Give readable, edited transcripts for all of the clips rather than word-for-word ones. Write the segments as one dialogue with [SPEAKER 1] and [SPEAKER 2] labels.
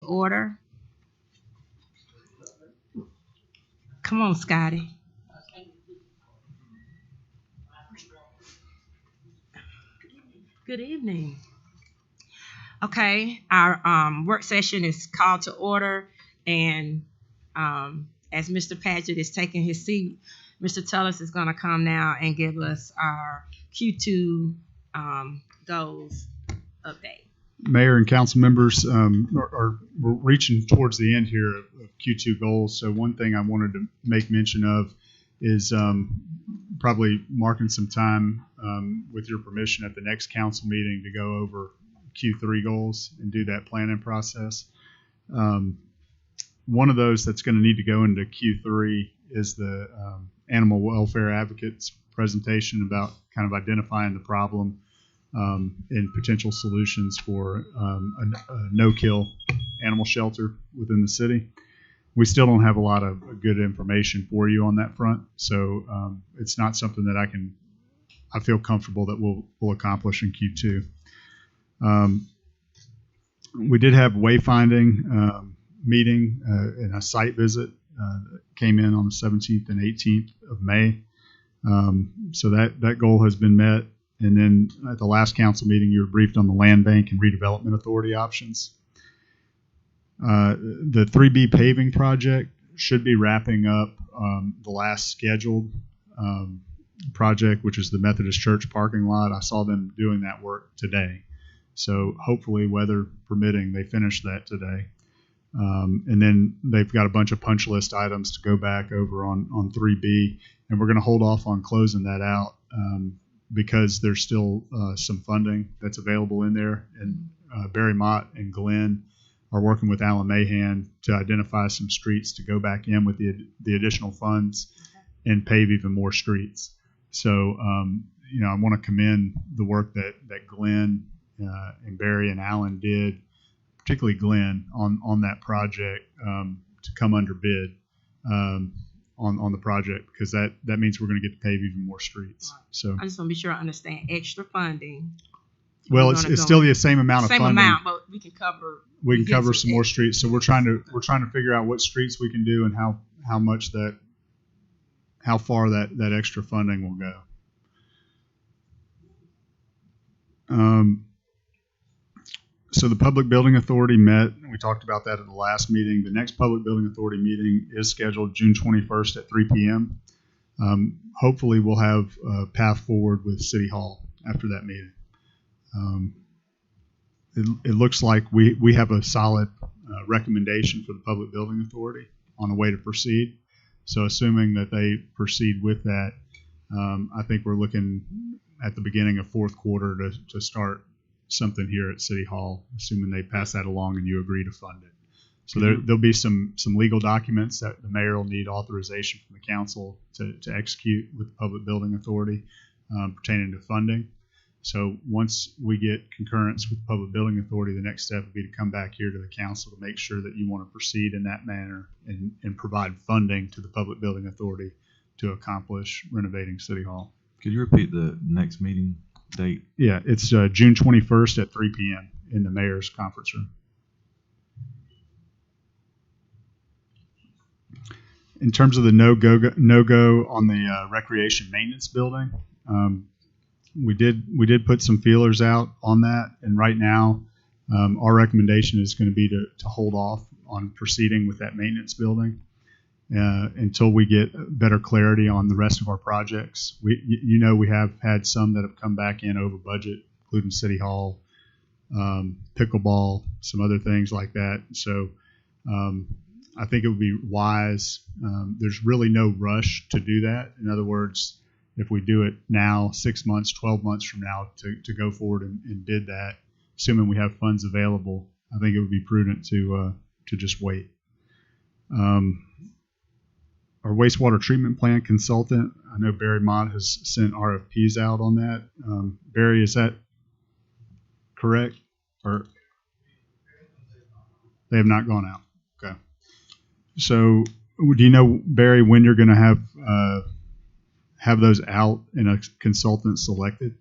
[SPEAKER 1] order. Come on, Scotty. Good evening. Okay, our work session is called to order, and as Mr. Paget is taking his seat, Mr. Tullis is going to come now and give us our Q2 goals update.
[SPEAKER 2] Mayor and council members, we're reaching towards the end here of Q2 goals. So one thing I wanted to make mention of is probably marking some time with your permission at the next council meeting to go over Q3 goals and do that planning process. One of those that's going to need to go into Q3 is the animal welfare advocates presentation about kind of identifying the problem and potential solutions for a no-kill animal shelter within the city. We still don't have a lot of good information for you on that front, so it's not something that I feel comfortable that we'll accomplish in Q2. We did have wayfinding meeting and a site visit that came in on the 17th and 18th of May. So that goal has been met. And then at the last council meeting, you were briefed on the land bank and redevelopment authority options. The 3B paving project should be wrapping up the last scheduled project, which is the Methodist Church parking lot. I saw them doing that work today. So hopefully, weather permitting, they finish that today. And then they've got a bunch of punch list items to go back over on 3B. And we're going to hold off on closing that out because there's still some funding that's available in there. And Barry Mott and Glenn are working with Alan Mahan to identify some streets to go back in with the additional funds and pave even more streets. So, I want to commend the work that Glenn and Barry and Alan did, particularly Glenn, on that project to come under bid on the project, because that means we're going to get to pave even more streets. So
[SPEAKER 1] I just want to be sure I understand extra funding.
[SPEAKER 2] Well, it's still the same amount of funding.
[SPEAKER 1] Same amount, but we can cover.
[SPEAKER 2] We can cover some more streets. So we're trying to figure out what streets we can do and how far that extra funding will go. So the Public Building Authority met. We talked about that at the last meeting. The next Public Building Authority meeting is scheduled June 21st at 3 p.m. Hopefully we'll have a path forward with City Hall after that meeting. It looks like we have a solid recommendation for the Public Building Authority on a way to proceed. So assuming that they proceed with that, I think we're looking at the beginning of fourth quarter to start something here at City Hall, assuming they pass that along and you agree to fund it. So there'll be some legal documents that the mayor will need authorization from the council to execute with the Public Building Authority pertaining to funding. So once we get concurrence with the Public Building Authority, the next step would be to come back here to the council to make sure that you want to proceed in that manner and provide funding to the Public Building Authority to accomplish renovating City Hall.
[SPEAKER 3] Could you repeat the next meeting date?
[SPEAKER 2] Yeah, it's June 21st at 3 p.m. in the mayor's conference room. In terms of the no-go on the recreation maintenance building, we did put some feelers out on that, and right now our recommendation is going to be to hold off on proceeding with that maintenance building until we get better clarity on the rest of our projects. We have had some that have come back in over budget, including City Hall, pickleball, some other things like that. So I think it would be wise. There's really no rush to do that. In other words, if we do it now, 6 months, 12 months from now, to go forward and bid that, assuming we have funds available, I think it would be prudent to just wait. Our wastewater treatment plant consultant, I know Barry Mott has sent RFPs out on that. Barry, is that correct? Or they have not gone out? Okay. So do you know, Barry, when you're going to have those out and a consultant selected?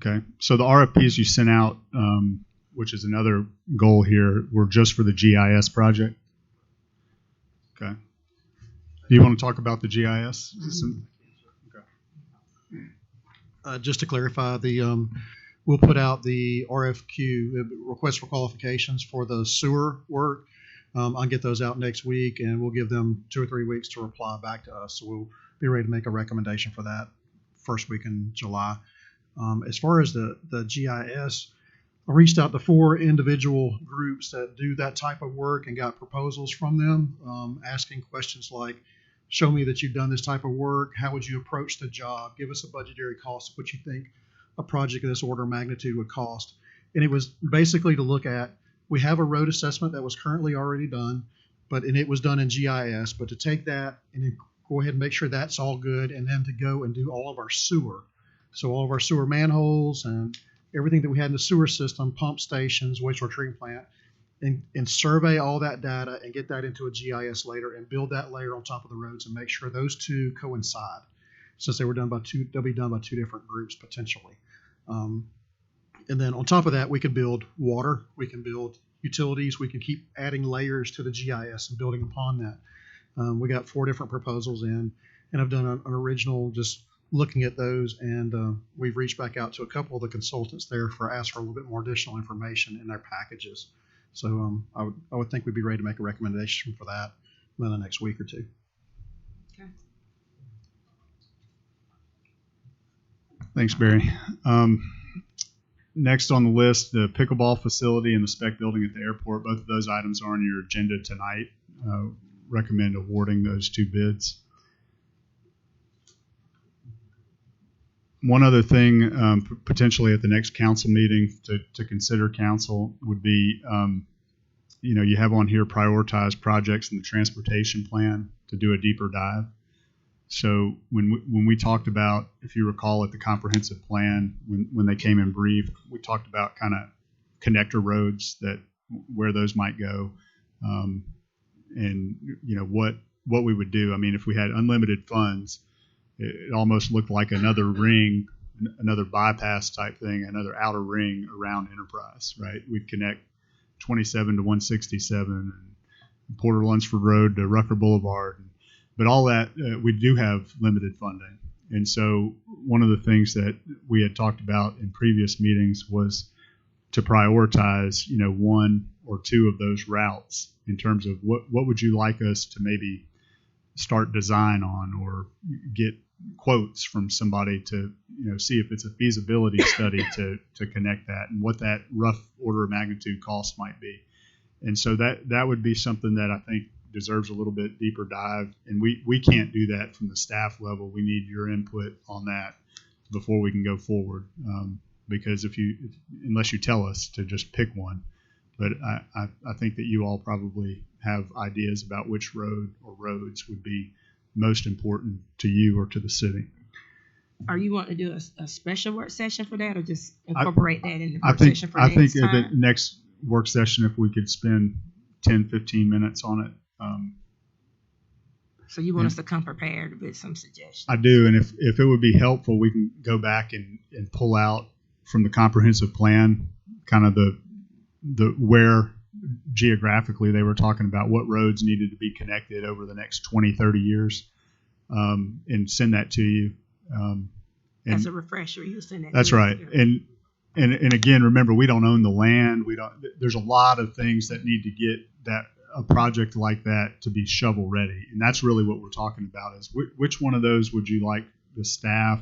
[SPEAKER 2] Okay. So the RFPs you sent out, which is another goal here, were just for the GIS project. Okay. Do you want to talk about the GIS?
[SPEAKER 4] Just to clarify, we'll put out the RFQ, request for qualifications for the sewer work. I'll get those out next week, and we'll give them 2 or 3 weeks to reply back to us. So we'll be ready to make a recommendation for that first week in July. As far as the GIS, I reached out to 4 individual groups that do that type of work and got proposals from them, asking questions like, show me that you've done this type of work. How would you approach the job? Give us a budgetary cost of what you think a project of this order of magnitude would cost. And it was basically to look at, we have a road assessment that was currently already done, and it was done in GIS, but to take that and then go ahead and make sure that's all good, and then to go and do all of our sewer. So all of our sewer manholes and everything that we had in the sewer system, pump stations, wastewater treatment plant, and survey all that data and get that into a GIS layer and build that layer on top of the roads and make sure those two coincide. Since they were done by they'll be done by 2 different groups potentially. And then on top of that, we can build water, we can build utilities, we can keep adding layers to the GIS and building upon that. We got 4 different proposals in, and I've done an original just looking at those, and we've reached back out to a couple of the consultants there for ask for a little bit more additional information in their packages. So I would think we'd be ready to make a recommendation for that in the next week or 2.
[SPEAKER 1] Okay.
[SPEAKER 2] Thanks, Barry. Next on the list, the pickleball facility and the spec building at the airport. Both of those items are on your agenda tonight. Recommend awarding those 2 bids. One other thing, potentially at the next council meeting to consider, council, would be, you have on here prioritized projects in the transportation plan to do a deeper dive. So when we talked about, if you recall at the comprehensive plan, when they came in brief, we talked about kind of connector roads, where those might go, and what we would do. I mean, if we had unlimited funds, it almost looked like another ring, another bypass type thing, another outer ring around Enterprise, right? We'd connect 27 to 167 and Porter Lunsford Road to Rucker Boulevard. But all that, we do have limited funding. And so one of the things that we had talked about in previous meetings was to prioritize, 1 or 2 of those routes in terms of what would you like us to maybe start design on, or get quotes from somebody to see if it's a feasibility study to connect that, and what that rough order of magnitude cost might be. And so that would be something that I think deserves a little bit deeper dive, and we can't do that from the staff level. We need your input on that before we can go forward, because unless you tell us to just pick one. But I think that you all probably have ideas about which road or roads would be most important to you or to the city.
[SPEAKER 1] Are you wanting to do a special work session for that, or just incorporate that in the work session for
[SPEAKER 2] I
[SPEAKER 1] next
[SPEAKER 2] think
[SPEAKER 1] time?
[SPEAKER 2] the next work session, if we could spend 10, 15 minutes on it.
[SPEAKER 1] So you want us to come prepared with some suggestions?
[SPEAKER 2] I do, and if it would be helpful, we can go back and pull out from the comprehensive plan kind of the where geographically they were talking about what roads needed to be connected over the next 20, 30 years, and send that to you.
[SPEAKER 1] As a refresher, you'll send that.
[SPEAKER 2] That's right. And again, remember, we don't own the land. There's a lot of things that need to get a project like that to be shovel ready. And that's really what we're talking about, is which one of those would you like the staff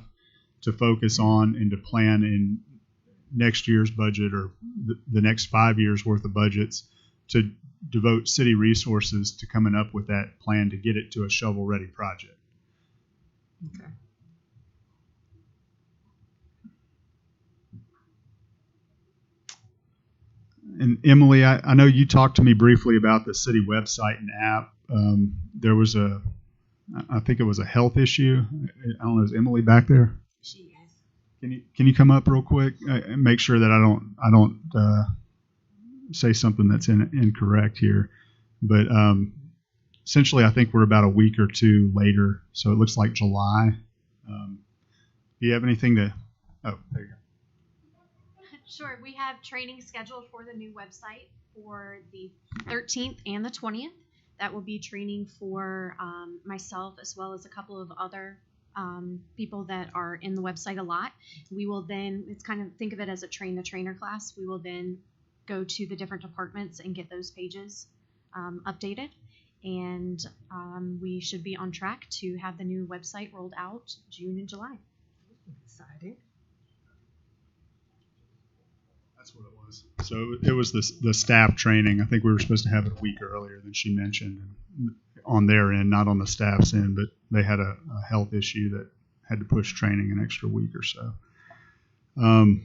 [SPEAKER 2] to focus on and to plan in next year's budget, or the next 5 years worth of budgets, to devote city resources to coming up with that plan to get it to a shovel ready project.
[SPEAKER 1] Okay.
[SPEAKER 2] And Emily, I know you talked to me briefly about the city website and app. There was I think it was a health issue. I don't know, is Emily back there?
[SPEAKER 1] She is.
[SPEAKER 2] Can you come up real quick and make sure that I don't say something that's incorrect here? But essentially, I think we're about a week or 2 later, so it looks like July. Do you have anything to? Oh, there you go.
[SPEAKER 5] Sure. We have training scheduled for the new website for the 13th and the 20th. That will be training for myself as well as a couple of other people that are in the website a lot. We will then, it's kind of, think of it as a train the trainer class. We will then go to the different departments and get those pages updated. And we should be on track to have the new website rolled out June and July.
[SPEAKER 1] Excited.
[SPEAKER 2] That's what it was. So it was the staff training. I think we were supposed to have it a week earlier than she mentioned on their end, not on the staff's end, but they had a health issue that had to push training an extra week or so. And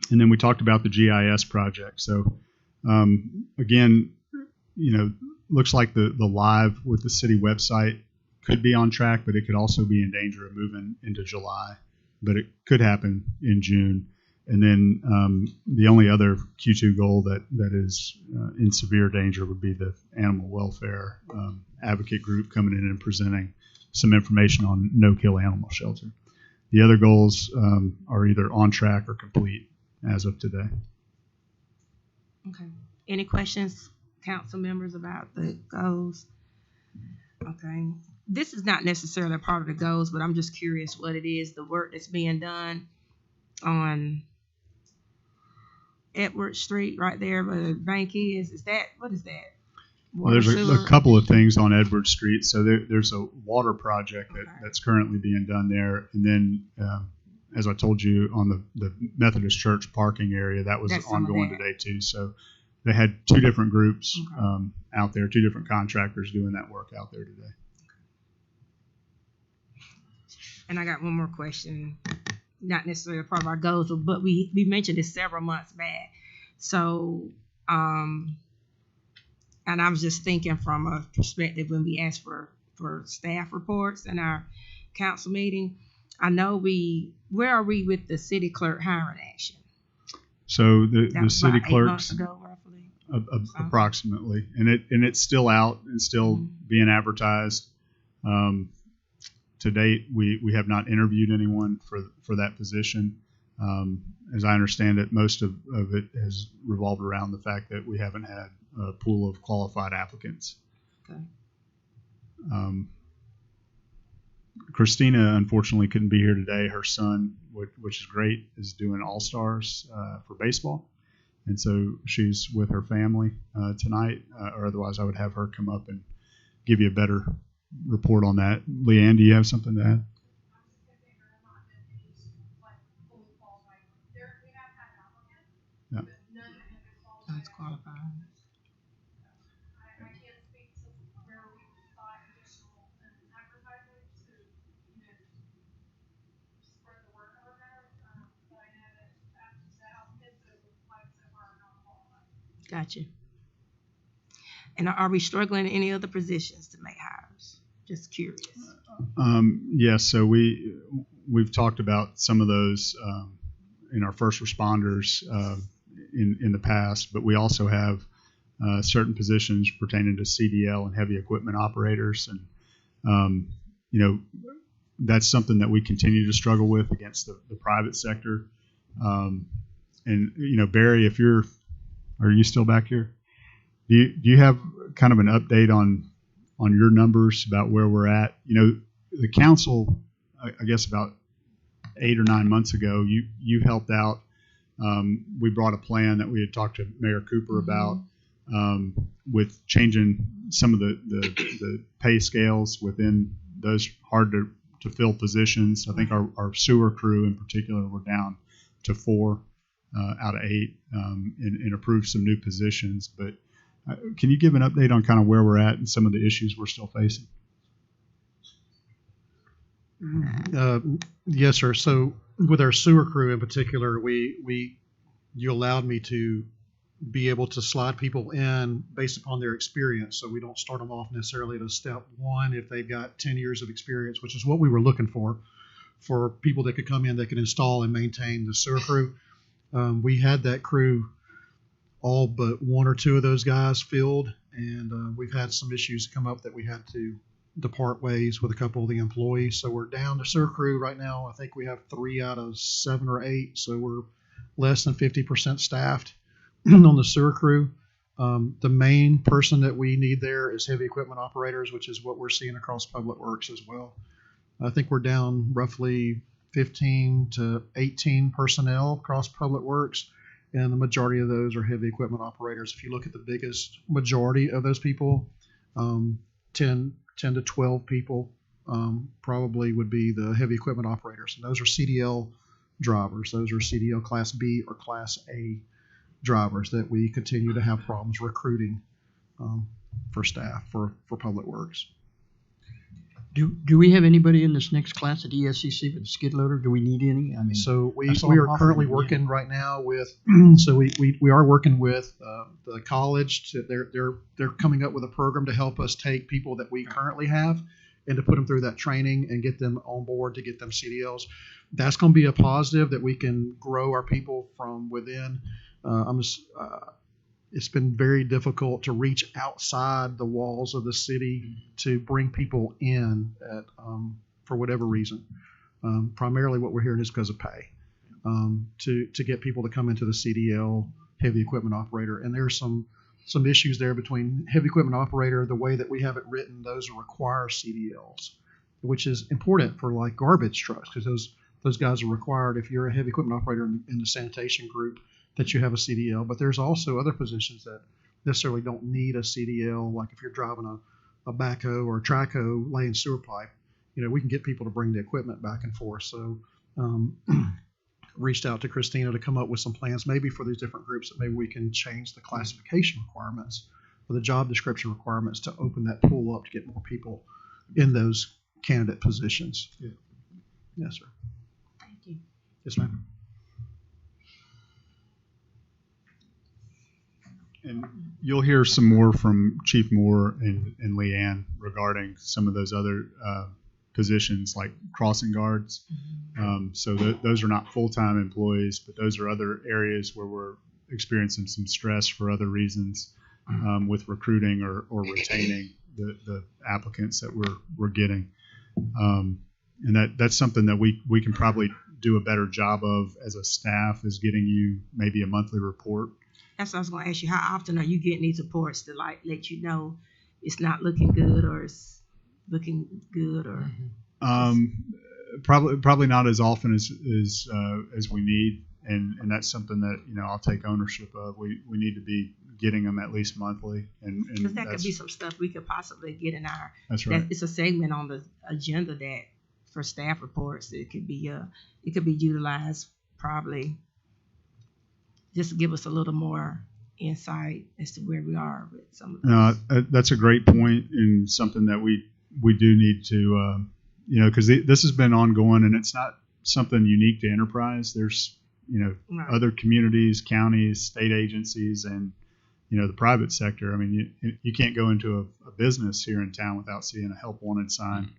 [SPEAKER 2] then we talked about the GIS project. So again, looks like the live with the city website could be on track, but it could also be in danger of moving into July, but it could happen in June. And then the only other Q2 goal that is in severe danger would be the animal welfare advocate group coming in and presenting some information on no-kill animal shelter. The other goals are either on track or complete as of today.
[SPEAKER 1] Okay. Any questions, council members, about the goals? Okay. This is not necessarily a part of the goals, but I'm just curious what it is, the work that's being done on Edward Street right there where the bank is. What is that?
[SPEAKER 2] Well, there's a couple of things on Edward Street. So there's a water project that's currently being done there. And then, as I told you, on the Methodist Church parking area, that was ongoing today too. So they had two different groups out there, two different contractors doing that work out there today.
[SPEAKER 1] And I got one more question. Not necessarily a part of our goals, but we mentioned this several months back. So, and I was just thinking from a perspective when we asked for staff reports in our council meeting. I know where are we with the city clerk hiring action?
[SPEAKER 2] So the city clerks
[SPEAKER 1] 8 months ago, roughly.
[SPEAKER 2] Approximately, and it's still out and still being advertised. To date, we have not interviewed anyone for that position. As I understand it, most of it has revolved around the fact that we haven't had a pool of qualified applicants.
[SPEAKER 1] Okay.
[SPEAKER 2] Christina, unfortunately, couldn't be here today. Her son, which is great, is doing All-Stars for baseball. And so she's with her family tonight, or otherwise I would have her come up and give you a better report on that. Leanne, do you have something to add? Yeah.
[SPEAKER 1] That's qualified. Gotcha. And are we struggling in any other positions to make hires? Just curious.
[SPEAKER 2] Yes. So we've talked about some of those in our first responders in the past, but we also have certain positions pertaining to CDL and heavy equipment operators, and that's something that we continue to struggle with against the private sector. And Barry, are you still back here? Do you have kind of an update on your numbers about where we're at? The council, I guess about 8 or 9 months ago, you helped out. We brought a plan that we had talked to Mayor Cooper about with changing some of the pay scales within those hard to fill positions. I think our sewer crew in particular were down to 4 out of 8 and approved some new positions. But can you give an update on kind of where we're at and some of the issues we're still facing?
[SPEAKER 4] Yes, sir. So with our sewer crew in particular, you allowed me to be able to slide people in based upon their experience. So we don't start them off necessarily at a step 1 if they've got 10 years of experience, which is what we were looking for people that could come in that could install and maintain the sewer crew. We had that crew, all but 1 or 2 of those guys filled, and we've had some issues come up that we had to depart ways with a couple of the employees. So we're down to sewer crew right now. I think we have 3 out of 7 or 8. So we're less than 50% staffed on the sewer crew. The main person that we need there is heavy equipment operators, which is what we're seeing across Public Works as well. I think we're down roughly 15 to 18 personnel across Public Works, and the majority of those are heavy equipment operators. If you look at the biggest majority of those people, 10 to 12 people probably would be the heavy equipment operators. And those are CDL drivers. Those are CDL Class B or Class A drivers that we continue to have problems recruiting for staff for Public Works.
[SPEAKER 6] Do we have anybody in this next class at ESCC with a skid loader? Do we need any? I mean,
[SPEAKER 4] So we
[SPEAKER 6] I saw
[SPEAKER 4] are
[SPEAKER 6] them
[SPEAKER 4] currently
[SPEAKER 6] offering,
[SPEAKER 4] working right now with, so we are working with the college. They're coming up with a program to help us take people that we currently have and to put them through that training and get them on board to get them CDLs. That's going to be a positive that we can grow our people from within. It's been very difficult to reach outside the walls of the city to bring people in for whatever reason. Primarily what we're hearing is because of pay, to get people to come into the CDL heavy equipment operator. And there's some issues there between heavy equipment operator, the way that we have it written, those require CDLs, which is important for like garbage trucks, because those guys are required if you're a heavy equipment operator in the sanitation group that you have a CDL. But there's also other positions that necessarily don't need a CDL, like if you're driving a backhoe or a track hoe laying sewer pipe. We can get people to bring the equipment back and forth. So reached out to Christina to come up with some plans maybe for these different groups, that maybe we can change the classification requirements or the job description requirements to open that pool up to get more people in those candidate positions. Yeah. Yes, sir.
[SPEAKER 1] Thank you.
[SPEAKER 4] Yes, ma'am.
[SPEAKER 2] And you'll hear some more from Chief Moore and Leanne regarding some of those other positions like crossing guards. So those are not full-time employees, but those are other areas where we're experiencing some stress for other reasons with recruiting or retaining the applicants that we're getting. And that's something that we can probably do a better job of as a staff, is getting you maybe a monthly report.
[SPEAKER 1] That's what I was going to ask you. How often are you getting these reports to let you know it's not looking good or it's looking good, or?
[SPEAKER 2] Probably not as often as we need, and that's something that I'll take ownership of. We need to be getting them at least monthly, and
[SPEAKER 1] because that could be some stuff we could possibly get in our.
[SPEAKER 2] That's right.
[SPEAKER 1] It's a segment on the agenda that for staff reports it could be utilized probably. Just to give us a little more insight as to where we are with some of those.
[SPEAKER 2] That's a great point, and something that we do need to, because this has been ongoing, and it's not something unique to Enterprise. There's,
[SPEAKER 1] Right.
[SPEAKER 2] other communities, counties, state agencies, and, the private sector. I mean, you can't go into a business here in town without seeing a help wanted sign.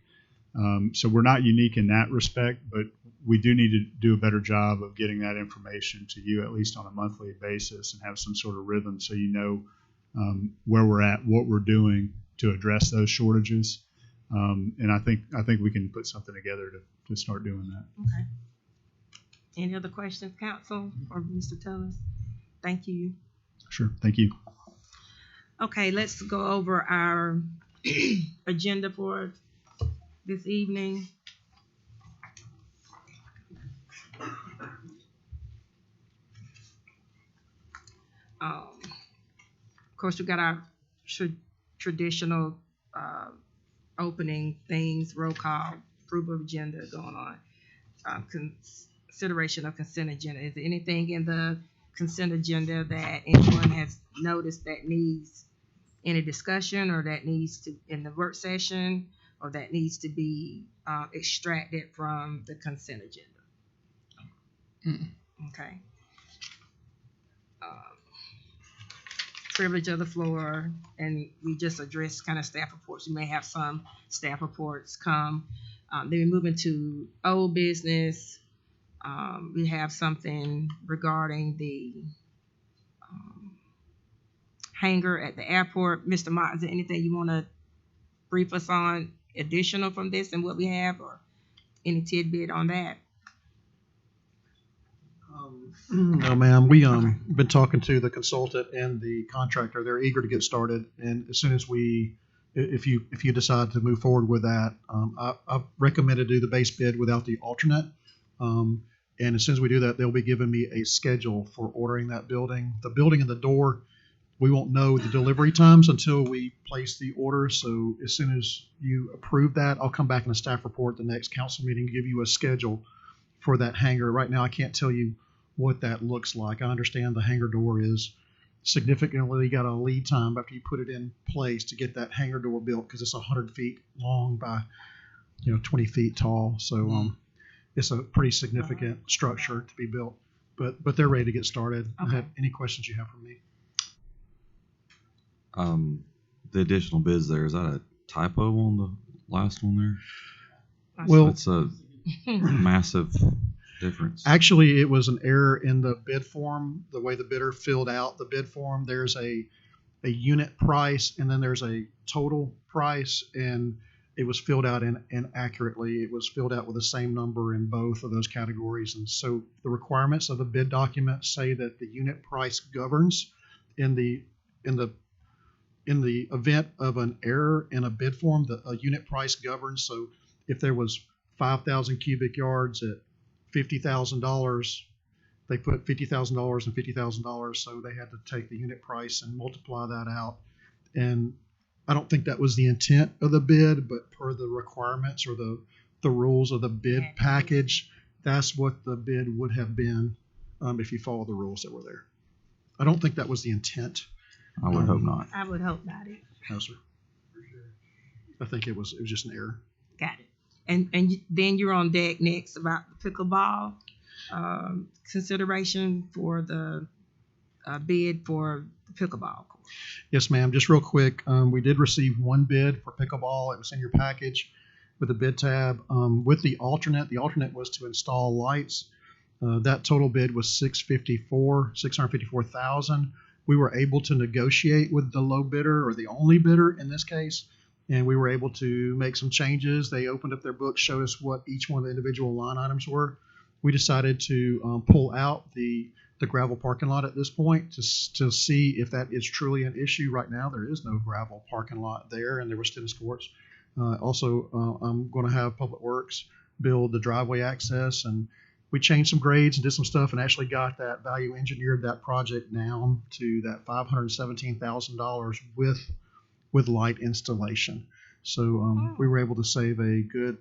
[SPEAKER 2] So we're not unique in that respect, but we do need to do a better job of getting that information to you at least on a monthly basis, and have some sort of rhythm so where we're at, what we're doing to address those shortages. And I think we can put something together to start doing that.
[SPEAKER 1] Okay. Any other questions, council or Mr. Tullis? Thank you.
[SPEAKER 2] Sure. Thank you.
[SPEAKER 1] Okay, let's go over our agenda for this evening. Of course, we got our traditional opening things, roll call, approval of agenda going on. Consideration of consent agenda. Is there anything in the consent agenda that anyone has noticed that needs any discussion, or that needs to in the work session, or that needs to be extracted from the consent agenda? Okay. Privilege of the floor, and we just addressed kind of staff reports. We may have some staff reports come. Then we move into old business. We have something regarding the hangar at the airport. Mr. Mott, is there anything you want to brief us on additional from this and what we have, or any tidbit on that?
[SPEAKER 4] No, ma'am. We been talking to the consultant and the contractor. They're eager to get started, and as soon as if you decide to move forward with that, I've recommended do the base bid without the alternate. And as soon as we do that, they'll be giving me a schedule for ordering that building. The building and the door, we won't know the delivery times until we place the order. So as soon as you approve that, I'll come back in a staff report the next council meeting, give you a schedule for that hangar. Right now, I can't tell you what that looks like. I understand the hangar door is significantly got a lead time after you put it in place to get that hangar door built, because it's 100 feet long by 20 feet tall. So it's a pretty significant structure to be built. But they're ready to get started.
[SPEAKER 1] Okay.
[SPEAKER 4] Any questions you have for me?
[SPEAKER 3] The additional bids there, is that a typo on the last one there?
[SPEAKER 4] Well,
[SPEAKER 3] It's a massive difference.
[SPEAKER 4] actually, it was an error in the bid form, the way the bidder filled out the bid form. There's a unit price, and then there's a total price, and it was filled out inaccurately. It was filled out with the same number in both of those categories. And so the requirements of the bid document say that the unit price governs in the event of an error in a bid form. A unit price governs. So if there was 5,000 cubic yards at $50,000, they put $50,000 and $50,000. So they had to take the unit price and multiply that out. And I don't think that was the intent of the bid, but per the requirements or the rules of the bid package, that's what the bid would have been if you follow the rules that were there. I don't think that was the intent.
[SPEAKER 3] I would hope not.
[SPEAKER 1] I would hope not.
[SPEAKER 4] No, sir. I think it was just an error.
[SPEAKER 1] Got it. And then you're on deck next about the pickleball consideration for the bid for the pickleball court.
[SPEAKER 4] Yes, ma'am. Just real quick, we did receive one bid for pickleball. It was in your package with the bid tab. With the alternate was to install lights. That total bid was $654,000. We were able to negotiate with the low bidder, or the only bidder in this case, and we were able to make some changes. They opened up their books, showed us what each one of the individual line items were. We decided to pull out the gravel parking lot at this point to see if that is truly an issue. Right now, there is no gravel parking lot there, and there was tennis courts. Also, I'm going to have Public Works build the driveway access, and we changed some grades and did some stuff and actually got that value engineered that project down to that $517,000 with light installation. So we were able to save a good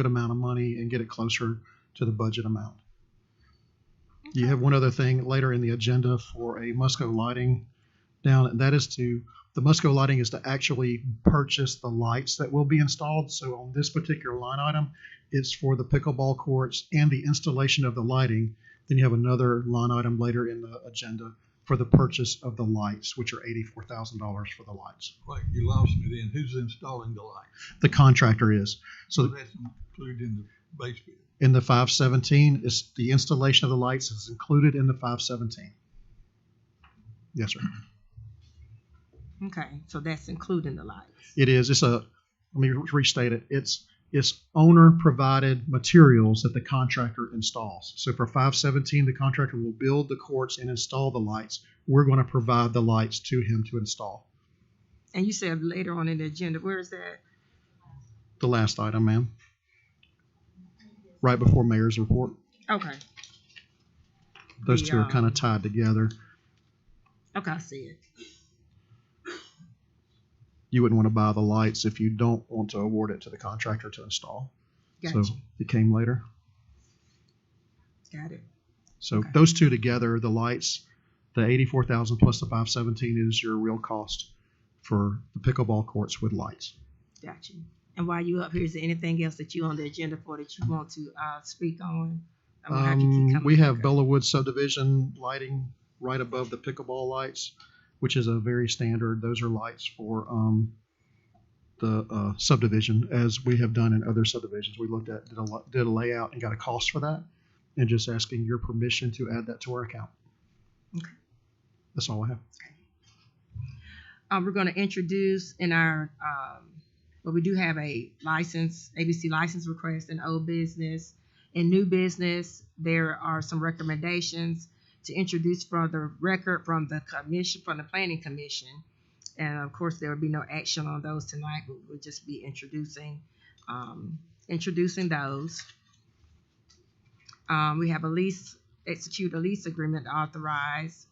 [SPEAKER 4] amount of money and get it closer to the budget amount. You have one other thing later in the agenda for a Musco lighting down, and that is the Musco lighting is to actually purchase the lights that will be installed. So on this particular line item, it's for the pickleball courts and the installation of the lighting. Then you have another line item later in the agenda for the purchase of the lights, which are $84,000 for the lights.
[SPEAKER 7] Wait, you lost me then. Who's installing the lights?
[SPEAKER 4] The contractor is.
[SPEAKER 7] So
[SPEAKER 4] So
[SPEAKER 7] that's included in the base bid.
[SPEAKER 4] in the 517, is the installation of the lights is included in the 517. Yes, sir.
[SPEAKER 1] Okay, so that's including the lights.
[SPEAKER 4] It is. Let me restate it. It's owner provided materials that the contractor installs. So for 517, the contractor will build the courts and install the lights. We're going to provide the lights to him to install.
[SPEAKER 1] And you said later on in the agenda, where is that?
[SPEAKER 4] The last item, ma'am. Right before mayor's report.
[SPEAKER 1] Okay.
[SPEAKER 4] Those
[SPEAKER 1] The,
[SPEAKER 4] two are kind of tied together.
[SPEAKER 1] Okay, I see it.
[SPEAKER 4] You wouldn't want to buy the lights if you don't want to award it to the contractor to install.
[SPEAKER 1] Gotcha.
[SPEAKER 4] So it came later.
[SPEAKER 1] Got it.
[SPEAKER 4] So
[SPEAKER 1] Okay.
[SPEAKER 4] those two together, the lights, the 84,000 plus the 517 is your real cost for the pickleball courts with lights.
[SPEAKER 1] Got you. And while you up here, is there anything else that you on the agenda for that you want to speak on? I'm gonna have you keep coming
[SPEAKER 4] We have
[SPEAKER 1] back.
[SPEAKER 4] Bellawood subdivision lighting right above the pickleball lights, which is a very standard. Those are lights for the subdivision, as we have done in other subdivisions. We looked at, did a layout and got a cost for that, and just asking your permission to add that to our account.
[SPEAKER 1] Okay.
[SPEAKER 4] That's all I have.
[SPEAKER 1] We're going to introduce in our, well, we do have a license, ABC license request in old business. In new business, there are some recommendations to introduce for the record from the commission, from the Planning Commission. And of course, there will be no action on those tonight, but we'll just be introducing those. We have execute a lease agreement to authorize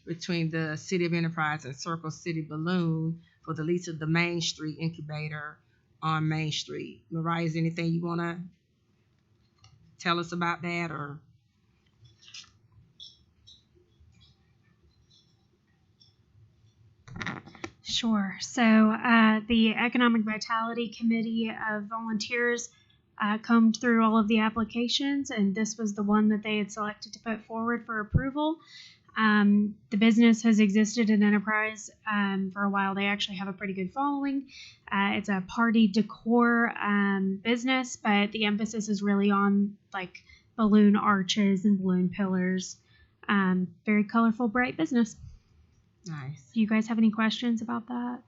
[SPEAKER 1] between the City of Enterprise and Circle City Balloon for the lease of the Main Street incubator on Main Street. Mariah, is there anything you want to tell us about that, or?
[SPEAKER 8] Sure. So the Economic Vitality Committee of Volunteers combed through all of the applications, and this was the one that they had selected to put forward for approval. The business has existed in Enterprise for a while. They actually have a pretty good following. It's a party decor business, but the emphasis is really on like balloon arches and balloon pillars. Very colorful, bright business.
[SPEAKER 1] Nice.
[SPEAKER 8] Do you guys have any questions about that?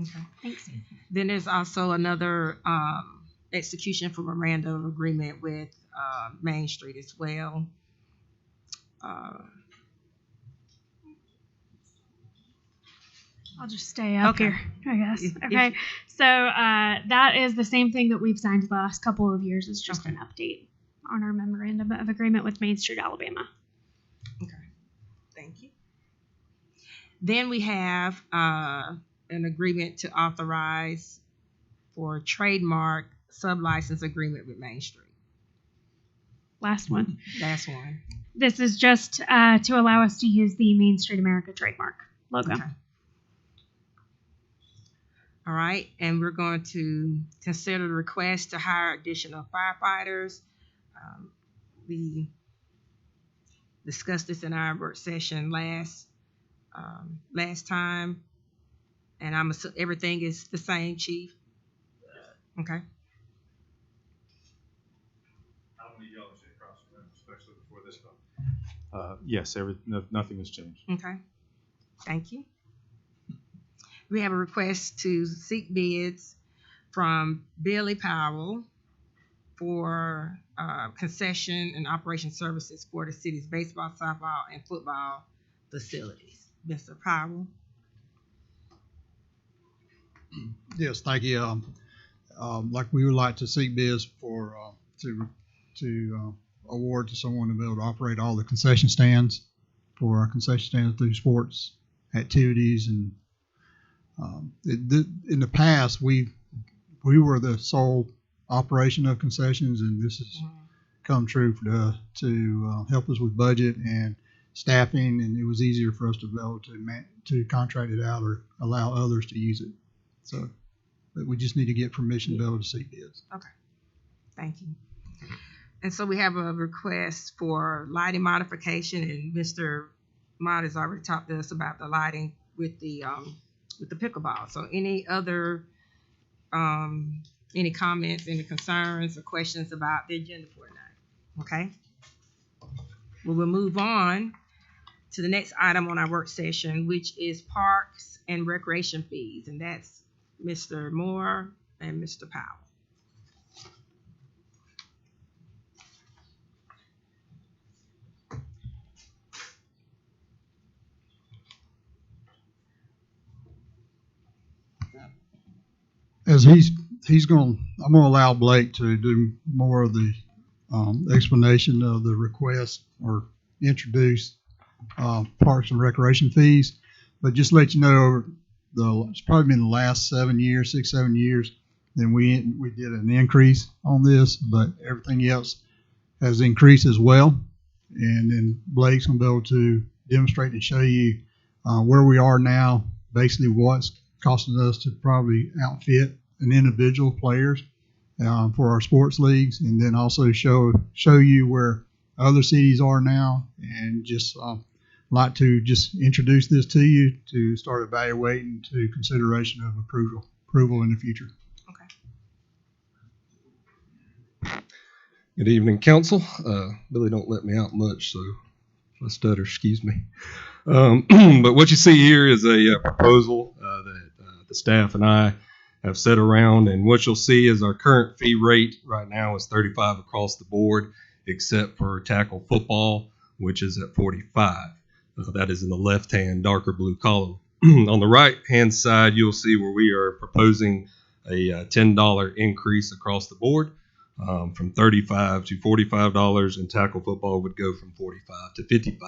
[SPEAKER 1] Okay.
[SPEAKER 8] Thanks.
[SPEAKER 1] Then there's also another execution for memorandum of agreement with Main Street as well.
[SPEAKER 8] I'll just stay up
[SPEAKER 1] Okay.
[SPEAKER 8] here, I guess.
[SPEAKER 1] If-
[SPEAKER 8] Okay. So that is the same thing that we've signed the last couple of years. It's just
[SPEAKER 1] Okay.
[SPEAKER 8] an update on our memorandum of agreement with Main Street, Alabama.
[SPEAKER 1] Okay, thank you. Then we have an agreement to authorize for trademark sublicense agreement with Main Street.
[SPEAKER 8] Last one.
[SPEAKER 1] That's one.
[SPEAKER 8] This is just to allow us to use the Main Street America trademark logo.
[SPEAKER 1] Okay. All right, and we're going to consider the request to hire additional firefighters. We discussed this in our work session last time, and I'm assuming everything is the same, Chief. Okay.
[SPEAKER 9] I don't need y'all to sit across the room, especially before this vote. Yes, nothing has changed.
[SPEAKER 1] Okay. Thank you. We have a request to seek bids from Billy Powell for concession and operation services for the city's baseball, softball, and football facilities. Mr. Powell.
[SPEAKER 4] Yes, thank you. Like we would like to seek bids for to award to someone to be able to operate all the concession stands for our concession stands through sports activities, and in the past we were the sole operation of concessions, and this has come true to help us with budget and staffing, and it was easier for us to be able to contract it out or allow others to use it. So, but we just need to get permission to be able to seek bids.
[SPEAKER 1] Okay. Thank you. And so we have a request for lighting modification, and Mr. Mott has already talked to us about the lighting with the pickleball. So any other any comments, any concerns or questions about the agenda for tonight? Okay. We will move on to the next item on our work session, which is parks and recreation fees, and that's Mr. Moore and Mr. Powell.
[SPEAKER 4] As I'm going to allow Blake to do more of the explanation of the request or introduce parks and recreation fees. But just to let you know, it's probably been the last 7 years, 6, 7 years, then we did an increase on this, but everything else has increased as well. And then Blake's going to be able to demonstrate and show you where we are now, basically what's costing us to probably outfit an individual players for our sports leagues, and then also show you where other cities are now, and just like to just introduce this to you to start evaluating to consideration of approval in the future.
[SPEAKER 1] Okay.
[SPEAKER 10] Good evening, council. Billy don't let me out much, so if I stutter, excuse me. But what you see here is a proposal that the staff and I have sit around, and what you'll see is our current fee rate right now is $35 across the board, except for tackle football, which is at $45. That is in the left-hand darker blue column. On the right-hand side, you'll see where we are proposing a $10 increase across the board, from $35 to $45, and tackle football would go from $45 to $55.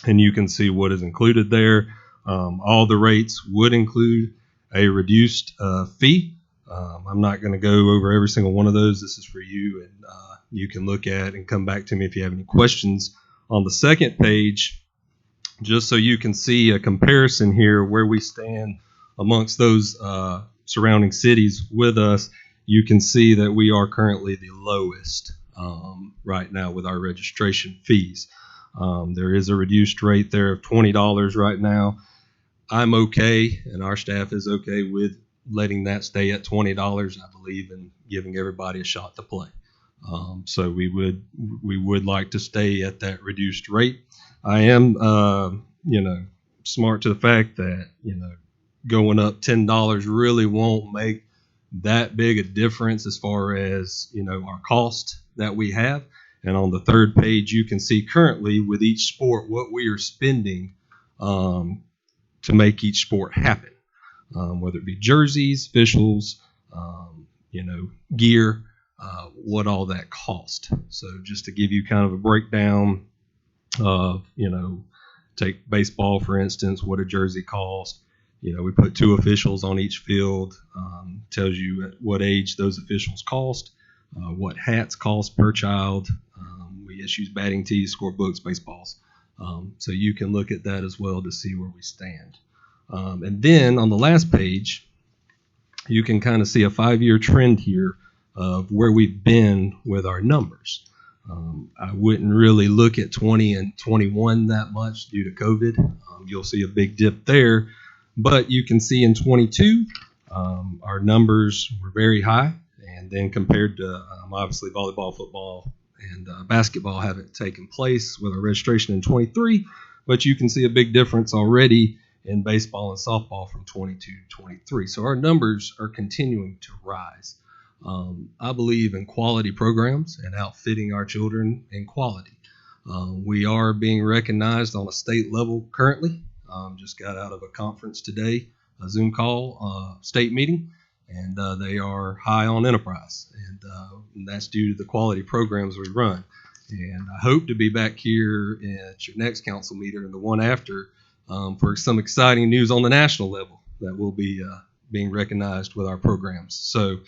[SPEAKER 10] And you can see what is included there. All the rates would include a reduced fee. I'm not going to go over every single one of those. This is for you, and you can look at and come back to me if you have any questions. On the second page, just so you can see a comparison here where we stand amongst those surrounding cities with us, you can see that we are currently the lowest right now with our registration fees. There is a reduced rate there of $20 right now. I'm okay, and our staff is okay with letting that stay at $20. I believe in giving everybody a shot to play. So we would like to stay at that reduced rate. I am, smart to the fact that, going up $10 really won't make that big a difference as far as, our cost that we have. And on the third page, you can see currently with each sport what we are spending to make each sport happen, whether it be jerseys, officials, gear, what all that cost. So just to give you kind of a breakdown of, take baseball, for instance, what a jersey costs. We put 2 officials on each field, tells you at what age those officials cost, what hats cost per child. We issue batting tees, scorebooks, baseballs. So you can look at that as well to see where we stand. And then on the last page, you can kind of see a 5-year trend here of where we've been with our numbers. I wouldn't really look at 20 and 21 that much due to COVID. You'll see a big dip there. But you can see in 22, our numbers were very high. And then compared to obviously volleyball, football, and basketball haven't taken place with our registration in 23. But you can see a big difference already in baseball and softball from 22 to 23. So our numbers are continuing to rise. I believe in quality programs and outfitting our children in quality. We are being recognized on a state level currently. Just got out of a conference today, a Zoom call, state meeting, and they are high on enterprise. And that's due to the quality programs we run. And I hope to be back here at your next council meeting and the one after for some exciting news on the national level that will be being recognized with our programs. So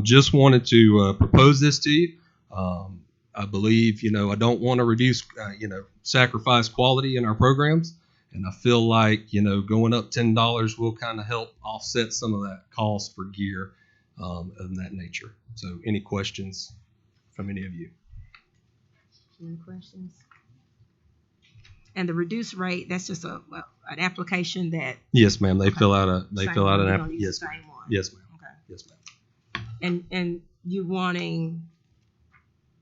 [SPEAKER 10] just wanted to propose this to you. I believe, I don't want to reduce, sacrifice quality in our programs. And I feel like, going up $10 will kind of help offset some of that cost for gear of that nature. So any questions from any of you?
[SPEAKER 1] Any questions? And the reduced rate, that's just an application that.
[SPEAKER 10] Yes, ma'am. They
[SPEAKER 1] Okay.
[SPEAKER 10] fill out an app.
[SPEAKER 1] Yes,
[SPEAKER 10] Yes, ma'am.
[SPEAKER 1] same one.
[SPEAKER 10] Yes, ma'am.
[SPEAKER 1] Okay.
[SPEAKER 10] Yes, ma'am.
[SPEAKER 1] And you wanting,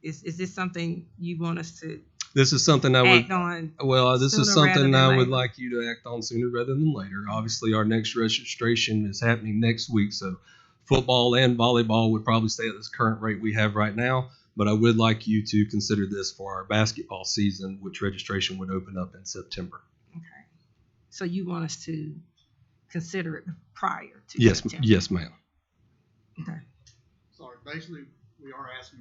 [SPEAKER 1] is this something you want us to
[SPEAKER 10] This is something I
[SPEAKER 1] act
[SPEAKER 10] would.
[SPEAKER 1] on?
[SPEAKER 10] Well, this is
[SPEAKER 1] sooner rather
[SPEAKER 10] something
[SPEAKER 1] than
[SPEAKER 10] I would
[SPEAKER 1] later?
[SPEAKER 10] like you to act on sooner rather than later. Obviously, our next registration is happening next week, so football and volleyball would probably stay at this current rate we have right now. But I would like you to consider this for our basketball season, which registration would open up in September.
[SPEAKER 1] Okay. So you want us to consider it prior to
[SPEAKER 10] Yes,
[SPEAKER 1] September?
[SPEAKER 10] yes, ma'am.
[SPEAKER 1] Okay.
[SPEAKER 4] Sorry, basically, we are asking,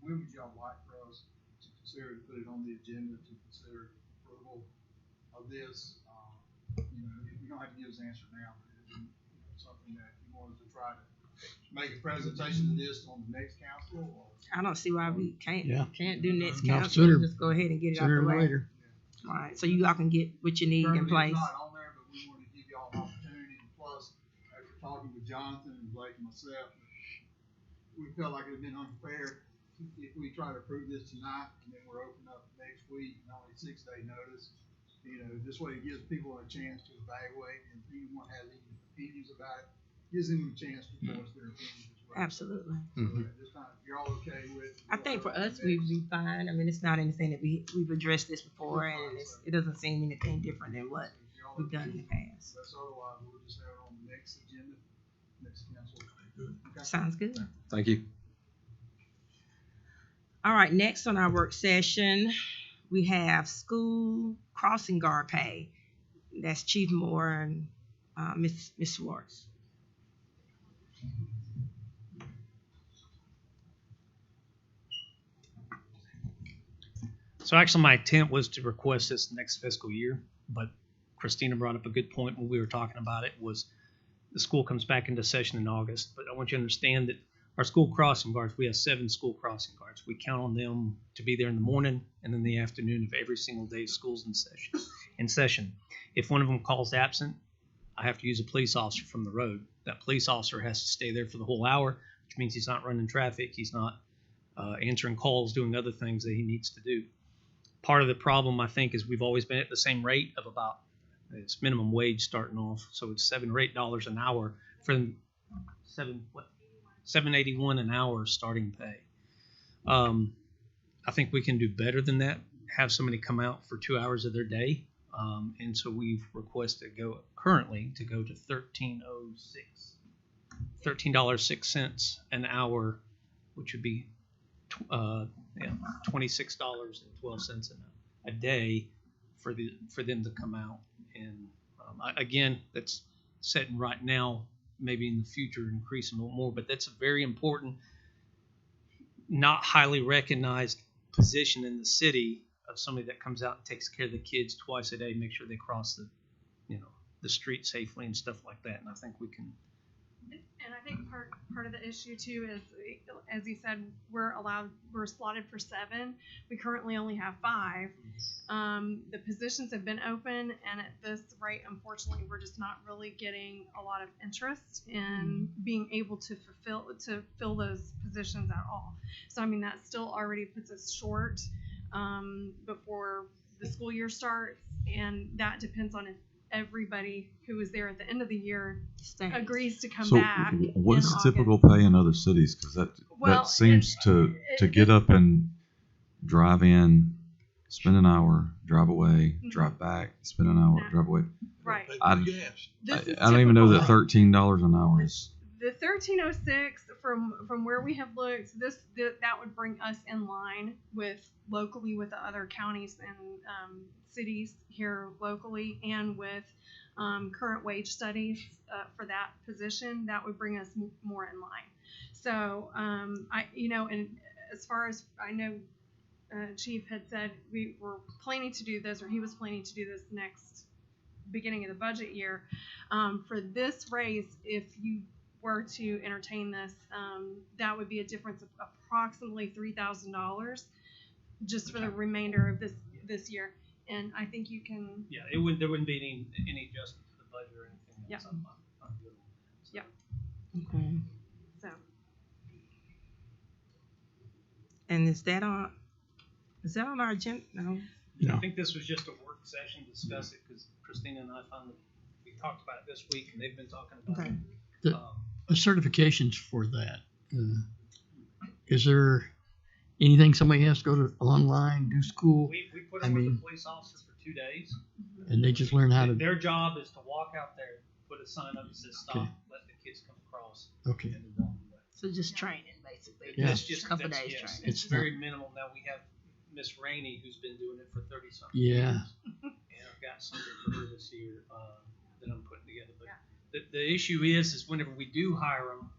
[SPEAKER 4] when would y'all like for us to consider to put it on the agenda to consider approval of this? You don't have to give us an answer now, but it would be something that you want us to try to make a presentation of this on the next council, or?
[SPEAKER 1] I don't see why we can't do next
[SPEAKER 6] Not
[SPEAKER 1] council.
[SPEAKER 6] sooner.
[SPEAKER 1] Just go ahead and get it out
[SPEAKER 6] Sooner
[SPEAKER 1] the
[SPEAKER 6] than
[SPEAKER 1] way.
[SPEAKER 6] later.
[SPEAKER 1] All right. So you all can get what you need in
[SPEAKER 4] Currently,
[SPEAKER 1] place.
[SPEAKER 4] it's not on there, but we want to give y'all an opportunity. Plus, after talking with Jonathan and Blake and myself, we felt like it would have been unfair if we try to approve this tonight and then we're opening up next week and only 6-day notice. This way it gives people a chance to evaluate, and if anyone has any opinions about it, gives them a chance to voice their opinions as well.
[SPEAKER 1] Absolutely.
[SPEAKER 4] So at this time, if you're all okay with.
[SPEAKER 1] I think for us, we'd be fine. I mean, it's not anything that we've addressed this before, and it doesn't seem anything different than what we've done in the past.
[SPEAKER 4] That's otherwise, we'll just have it on the next agenda
[SPEAKER 1] Sounds good.
[SPEAKER 10] Thank you.
[SPEAKER 1] All right, next on our work session, we have school crossing guard pay. That's Chief Moore and Ms. Schwartz.
[SPEAKER 11] So actually, my intent was to request this next fiscal year, but Christina brought up a good point when we were talking about it. Was the school comes back into session in August, but I want you to understand that our school crossing guards, we have 7 school crossing guards. We count on them to be there in the morning and in the afternoon of every single day school's in session. If one of them calls absent, I have to use a police officer from the road. That police officer has to stay there for the whole hour, which means he's not running traffic, he's not answering calls, doing other things that he needs to do. Part of the problem, I think, is we've always been at the same rate of about, it's minimum wage starting off, so it's $7 or $8 an hour for $7.81 an hour starting pay. I think we can do better than that. Have somebody come out for 2 hours of their day, and so we've requested currently to go to $13.06 an hour, which would be $26.12 a day for them to come out. And again, that's setting right now, maybe in the future increasing a little more, but that's a very important, not highly recognized position in the city of somebody that comes out and takes care of the kids twice a day, make sure they cross the street safely and stuff like that. And I think we can.
[SPEAKER 12] And I think part of the issue too is, as he said, we're slotted for 7. We currently only have 5. The positions have been open, and at this rate, unfortunately, we're just not really getting a lot of interest in being able to fill those positions at all. So I mean, that still already puts us short before the school year starts, and that depends on if everybody who was there at the end of the year agrees to come back.
[SPEAKER 3] What is the typical pay in other cities? Because that seems to get up and drive in, spend an hour, drive away, drive back, spend an hour, drive away.
[SPEAKER 12] Right.
[SPEAKER 3] I don't even know that $13 an hour is.
[SPEAKER 12] The 1306 from where we have looked, that would bring us in line locally with the other counties and cities here locally, and with current wage studies for that position, that would bring us more in line. So and as far as I know, Chief had said we were planning to do this, or he was planning to do this next beginning of the budget year. For this raise, if you were to entertain this, that would be a difference of approximately $3,000 just for the remainder of this year. And I think you can.
[SPEAKER 11] Yeah, there wouldn't be any adjustment to the budget or anything.
[SPEAKER 12] Yeah.
[SPEAKER 11] I'm good on that.
[SPEAKER 12] Yeah.
[SPEAKER 1] Okay.
[SPEAKER 12] So.
[SPEAKER 1] And is that on our agenda? No.
[SPEAKER 11] I think this was just a work session to discuss it, because Christina and I we talked about it this week, and they've been talking about it.
[SPEAKER 6] The certifications for that, is there anything somebody has to go to online, do school?
[SPEAKER 11] We put them with a police officer for 2 days.
[SPEAKER 6] And they just learn how to.
[SPEAKER 11] Their job is to walk out there, put a sign up that says stop, let the kids come across.
[SPEAKER 6] Okay.
[SPEAKER 11] And then walk away.
[SPEAKER 1] So just training, basically.
[SPEAKER 6] Yeah.
[SPEAKER 11] It's just a couple days training. It's very minimal. Now we have Miss Rainey, who's been doing it for 30-something years. And I've got something for her this year that I'm putting together. But the issue is whenever we do hire them,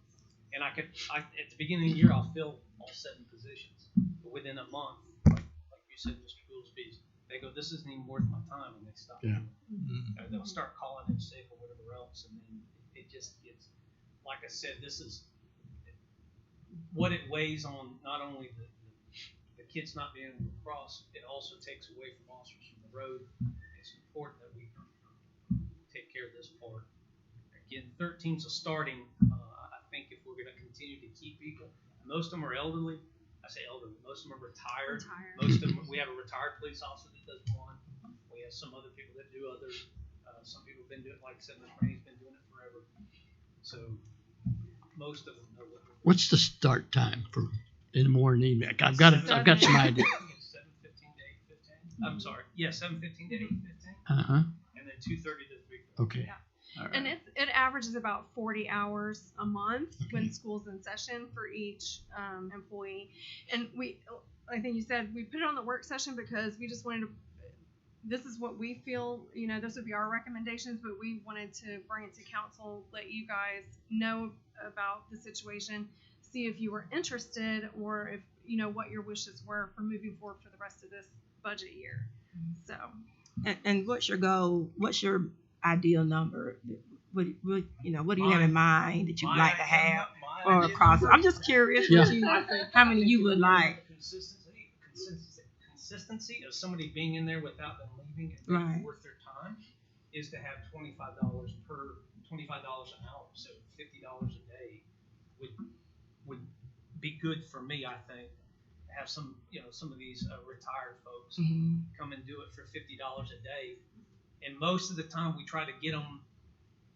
[SPEAKER 11] and at the beginning of the year, I'll fill all 7 positions. But within a month, like you said, Mr. Goolsby, they go, this isn't even worth my time, and they stop.
[SPEAKER 6] Yeah.
[SPEAKER 11] Or they'll start calling in sick or whatever else, and then it just gets, like I said, this is what it weighs on not only the kids not being able to cross, it also takes away from officers from the road. It's important that we take care of this part. Again, 13's a starting. I think if we're going to continue to keep people, most of them are elderly. I say elderly. Most of them are retired. Most of them, we have a retired police officer that does one. We have some other people that do others. Some people have been doing it, like I said, Ms. Rainey's been doing it forever. So most of them know what.
[SPEAKER 6] What's the start time for in the morning? I've got some idea.
[SPEAKER 11] 7:15 to 8:15. I'm sorry. Yeah, 7:15 to 8:15.
[SPEAKER 6] And
[SPEAKER 11] then 2:30 to 3:30.
[SPEAKER 6] Okay.
[SPEAKER 12] Yeah.
[SPEAKER 1] All right.
[SPEAKER 12] And it averages about 40 hours a month when school's in session for each employee. And I think you said we put it on the work session because we just wanted to. This is what we feel, this would be our recommendations, but we wanted to bring it to council, let you guys know about the situation, see if you were interested or if, what your wishes were for moving forward for the rest of this budget year. So.
[SPEAKER 1] And what's your goal? What's your ideal number? What do you have in mind that you'd like to have or across? I'm just curious how many you would like.
[SPEAKER 11] Consistency of somebody being in there without them leaving and
[SPEAKER 1] right.
[SPEAKER 11] worth their time is to have $25 an hour, so $50 a day would be good for me. I think have some of these retired folks come and do it for $50 a day, and most of the time we try to get them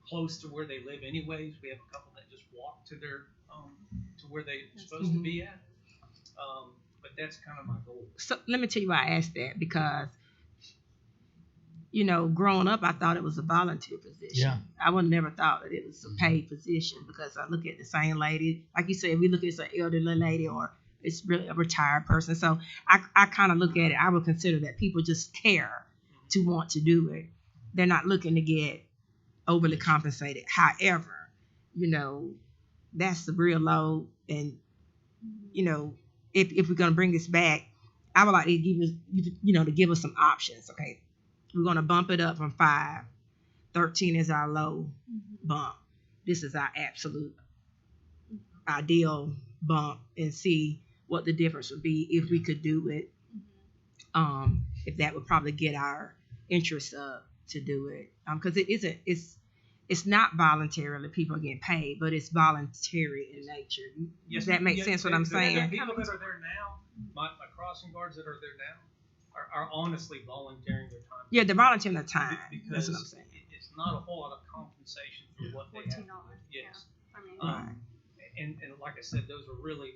[SPEAKER 11] close to where they live. Anyways, we have a couple that just walk to their to where they're supposed to be at. But that's kind of my goal.
[SPEAKER 1] So let me tell you why I asked that, because, growing up, I thought it was a volunteer position.
[SPEAKER 6] Yeah.
[SPEAKER 1] I would never thought that it was a paid position, because I look at the same lady, like you said, we look at an elderly lady or it's really a retired person. So I kind of look at it, I would consider that people just care to want to do it. They're not looking to get overly compensated. However, that's the real low. And, if we're going to bring this back, I would like to give us some options. Okay. We're going to bump it up from 5. 13 is our low bump. This is our absolute ideal bump, and see what the difference would be if we could do it. If that would probably get our interest up to do it. Because it's not voluntarily people are getting paid, but it's voluntary in nature. Does that make sense what I'm saying?
[SPEAKER 11] The people that are there now, my crossing guards that are there now, are honestly volunteering their time.
[SPEAKER 1] Yeah, they're volunteering their time.
[SPEAKER 11] Because
[SPEAKER 1] that's what I'm saying.
[SPEAKER 11] It's not a whole lot of compensation for what they have. Yes.
[SPEAKER 12] Yeah.
[SPEAKER 11] And like I said, those are really,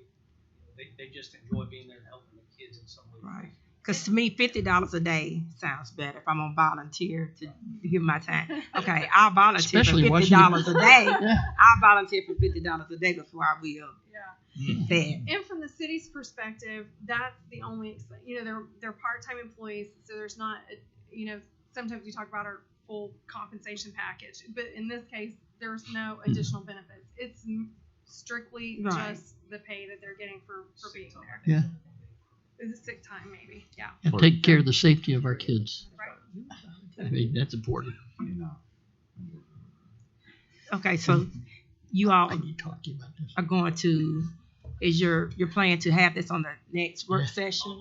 [SPEAKER 11] they just enjoy being there and helping the kids in some way.
[SPEAKER 1] Right. Because to me, $50 a day sounds better if I'm on volunteer to give my time. Okay, I'll volunteer
[SPEAKER 6] Especially
[SPEAKER 1] for $50 a day. I'll volunteer for $50 a day before I will. That.
[SPEAKER 12] And from the city's perspective, that's the only, they're part-time employees, so there's not, sometimes we talk about our full compensation package, but in this case, there's no additional benefits. It's strictly just the pay that they're getting for being there.
[SPEAKER 6] Yeah.
[SPEAKER 12] It's a sick time, maybe. Yeah.
[SPEAKER 6] And take care of the safety of our kids.
[SPEAKER 12] Right.
[SPEAKER 6] I mean, that's important.
[SPEAKER 1] Okay, so you all
[SPEAKER 6] talking about this.
[SPEAKER 1] are going to, is your plan to have this on the next work session?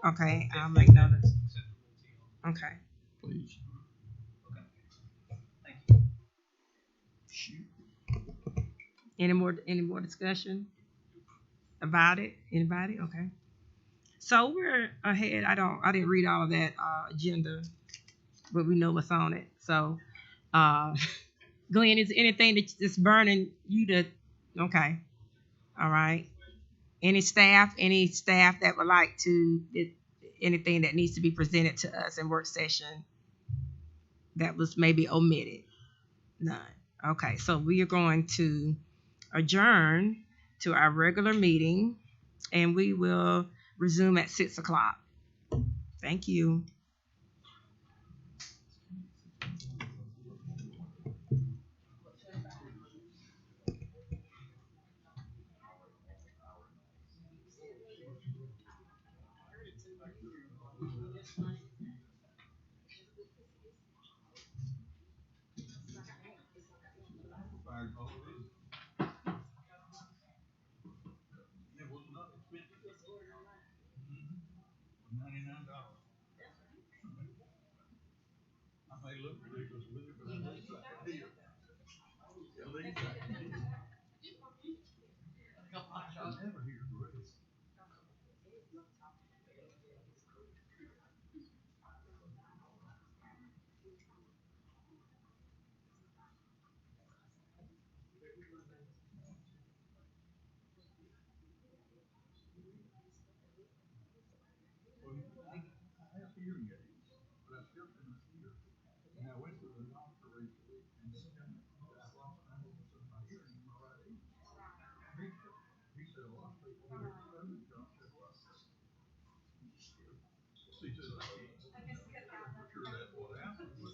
[SPEAKER 1] Okay, I'll make notice. Okay.
[SPEAKER 6] Please.
[SPEAKER 1] Any more discussion about it? Anybody? Okay. So we're ahead. I didn't read all of that agenda, but we know what's on it. So, Glenn, is there anything that's burning you to? Okay. All right. Any staff that would like to, anything that needs to be presented to us in work session that was maybe omitted? None. Okay. So we are going to adjourn to our regular meeting, and we will resume at 6:00. Thank you.
[SPEAKER 7] I may look ridiculous with it, but I look like a deer. I never hear grace. I have hearing aids, but I still cannot hear. And I went to the doctor recently. See to the sure that what happened was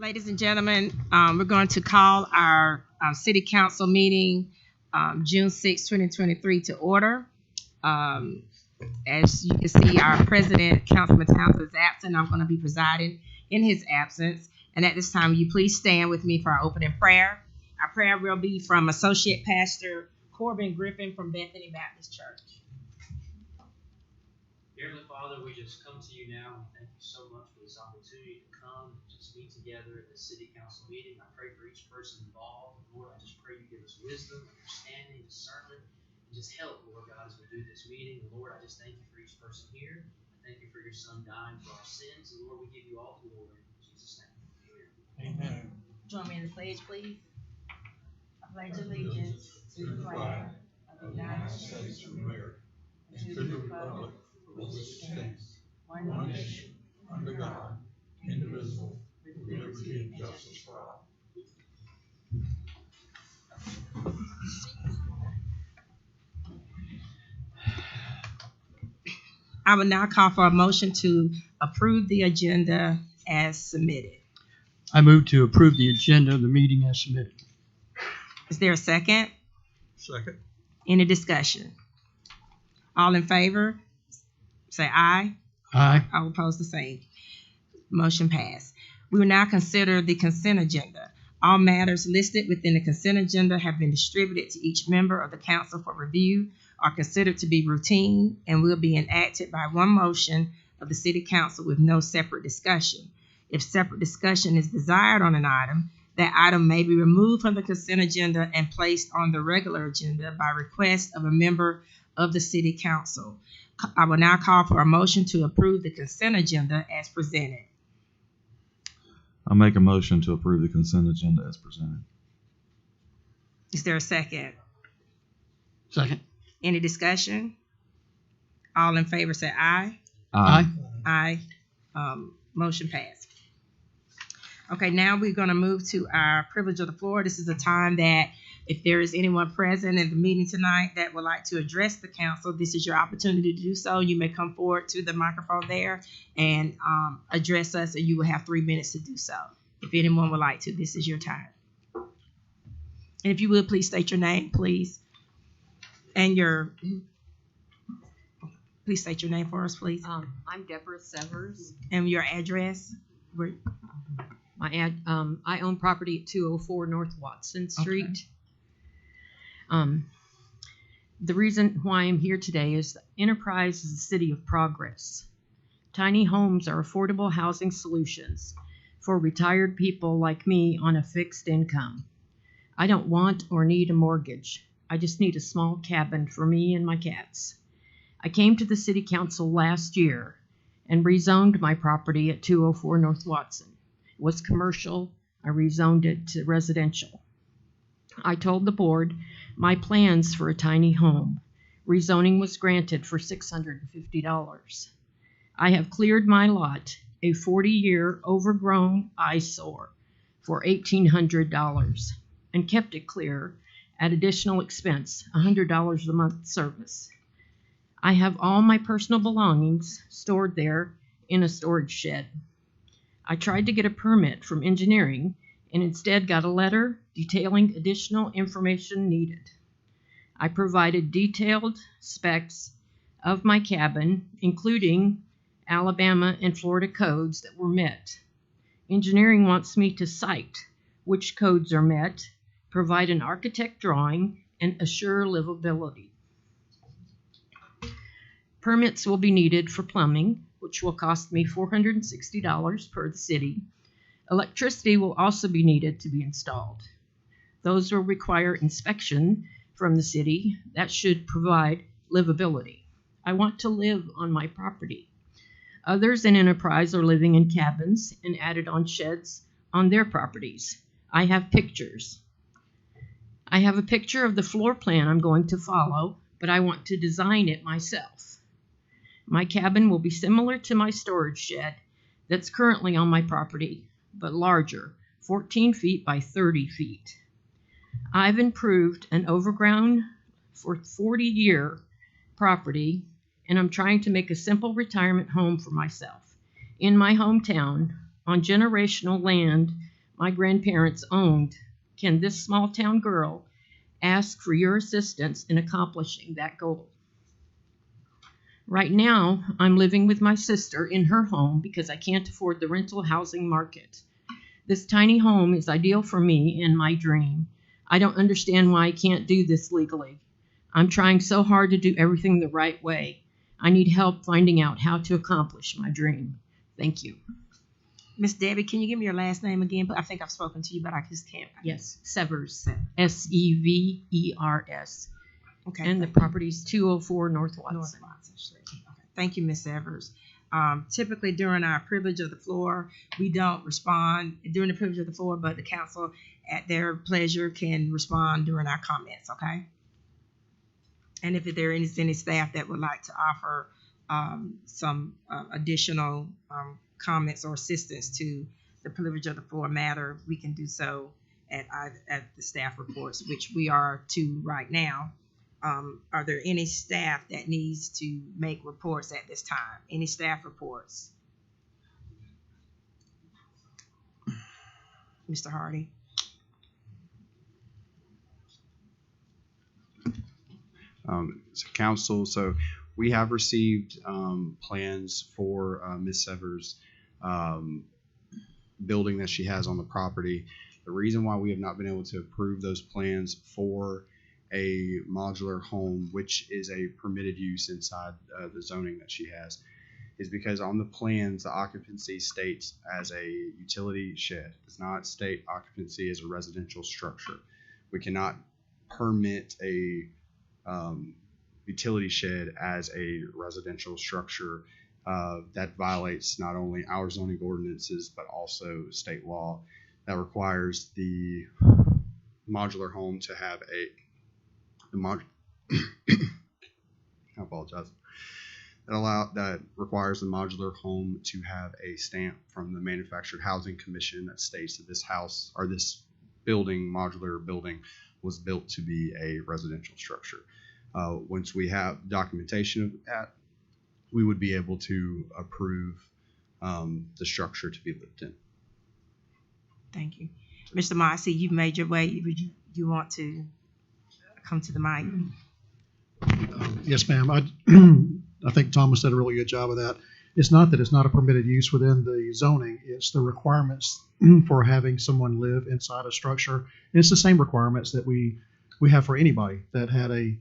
[SPEAKER 1] Ladies and gentlemen, we're going to call our city council meeting June 6, 2023 to order. As you can see, our president, Councilman Townsend, is absent. I'm going to be presiding in his absence. And at this time, will you please stand with me for our opening prayer? Our prayer will be from Associate Pastor Corbin Griffin from Bethany Baptist Church.
[SPEAKER 13] Heavenly Father, we just come to you now and thank you so much for this opportunity to come and just meet together at this city council meeting. I pray for each person involved. Lord, I just pray you give us wisdom, understanding, discernment, and just help, Lord God, as we do this meeting. And Lord, I just thank you for each person here. I thank you for your son dying for our sins. And Lord, we give you all glory. In Jesus' name.
[SPEAKER 7] Amen.
[SPEAKER 1] Join me in the pledge, please. I pledge allegiance to the flag of the United States of America and to the republic for which it stands, one nation, under God, indivisible, with liberty and justice for all. I will now call for a motion to approve the agenda as submitted.
[SPEAKER 6] I move to approve the agenda of the meeting as submitted.
[SPEAKER 1] Is there a second?
[SPEAKER 7] Second.
[SPEAKER 1] Any discussion? All in favor, say aye.
[SPEAKER 6] Aye.
[SPEAKER 1] All opposed, the same. Motion passed. We will now consider the consent agenda. All matters listed within the consent agenda have been distributed to each member of the council for review, are considered to be routine, and will be enacted by one motion of the city council with no separate discussion. If separate discussion is desired on an item, that item may be removed from the consent agenda and placed on the regular agenda by request of a member of the city council. I will now call for a motion to approve the consent agenda as presented.
[SPEAKER 3] I make a motion to approve the consent agenda as presented.
[SPEAKER 1] Is there a second?
[SPEAKER 6] Second.
[SPEAKER 1] Any discussion? All in favor say aye.
[SPEAKER 6] Aye.
[SPEAKER 1] Aye. Motion passed. Okay, now we're going to move to our privilege of the floor. This is a time that if there is anyone present in the meeting tonight that would like to address the council, this is your opportunity to do so. You may come forward to the microphone there and address us, and you will have 3 minutes to do so. If anyone would like to, this is your time. And if you would, please state your name, please. And please state your name for us, please.
[SPEAKER 14] I'm Deborah Severs.
[SPEAKER 1] And your address?
[SPEAKER 14] I own property at 204 North Watson Street. Okay. The reason why I'm here today is Enterprise is a city of progress. Tiny homes are affordable housing solutions for retired people like me on a fixed income. I don't want or need a mortgage. I just need a small cabin for me and my cats. I came to the city council last year and rezoned my property at 204 North Watson. It was commercial. I rezoned it to residential. I told the board my plans for a tiny home. Rezoning was granted for $650. I have cleared my lot, a 40-year overgrown eyesore, for $1,800 and kept it clear at additional expense, $100 a month service. I have all my personal belongings stored there in a storage shed. I tried to get a permit from engineering and instead got a letter detailing additional information needed. I provided detailed specs of my cabin, including Alabama and Florida codes that were met. Engineering wants me to cite which codes are met, provide an architect drawing, and assure livability. Permits will be needed for plumbing, which will cost me $460 per the city. Electricity will also be needed to be installed. Those will require inspection from the city. That should provide livability. I want to live on my property. Others in Enterprise are living in cabins and added on sheds on their properties. I have pictures. I have a picture of the floor plan I'm going to follow, but I want to design it myself. My cabin will be similar to my storage shed that's currently on my property, but larger, 14 feet by 30 feet. I've improved an overgrown for 40-year property, and I'm trying to make a simple retirement home for myself in my hometown on generational land my grandparents owned. Can this small town girl ask for your assistance in accomplishing that goal? Right now, I'm living with my sister in her home because I can't afford the rental housing market. This tiny home is ideal for me and my dream. I don't understand why I can't do this legally. I'm trying so hard to do everything the right way. I need help finding out how to accomplish my dream. Thank you.
[SPEAKER 1] Miss Debbie, can you give me your last name again? I think I've spoken to you, but I just can't.
[SPEAKER 14] Yes, Severs. Severs.
[SPEAKER 1] Okay.
[SPEAKER 14] And the property's 204 North Watson.
[SPEAKER 1] North Watson Street. Okay. Thank you, Miss Severs. Typically during our privilege of the floor, we don't respond during the privilege of the floor, but the council at their pleasure can respond during our comments, okay? And if there is any staff that would like to offer some additional comments or assistance to the privilege of the floor matter, we can do so at the staff reports, which we are to right now. Are there any staff that needs to make reports at this time? Any staff reports? Mr. Hardy?
[SPEAKER 15] Council, so we have received plans for Ms. Severs' building that she has on the property. The reason why we have not been able to approve those plans for a modular home, which is a permitted use inside the zoning that she has, is because on the plans, the occupancy states as a utility shed. It does not state occupancy as a residential structure. We cannot permit a utility shed as a residential structure. That violates not only our zoning ordinances, but also state law that requires the modular home to have I apologize. That requires the modular home to have a stamp from the Manufactured Housing Commission that states that this house or this building, modular building, was built to be a residential structure. Once we have documentation of that, we would be able to approve the structure to be lived in.
[SPEAKER 1] Thank you. Mr. Mossy, you've made your way. You want to come to the mic?
[SPEAKER 4] Yes, ma'am. I think Thomas did a really good job of that. It's not that it's not a permitted use within the zoning. It's the requirements for having someone live inside a structure. And it's the same requirements that we have for anybody that had any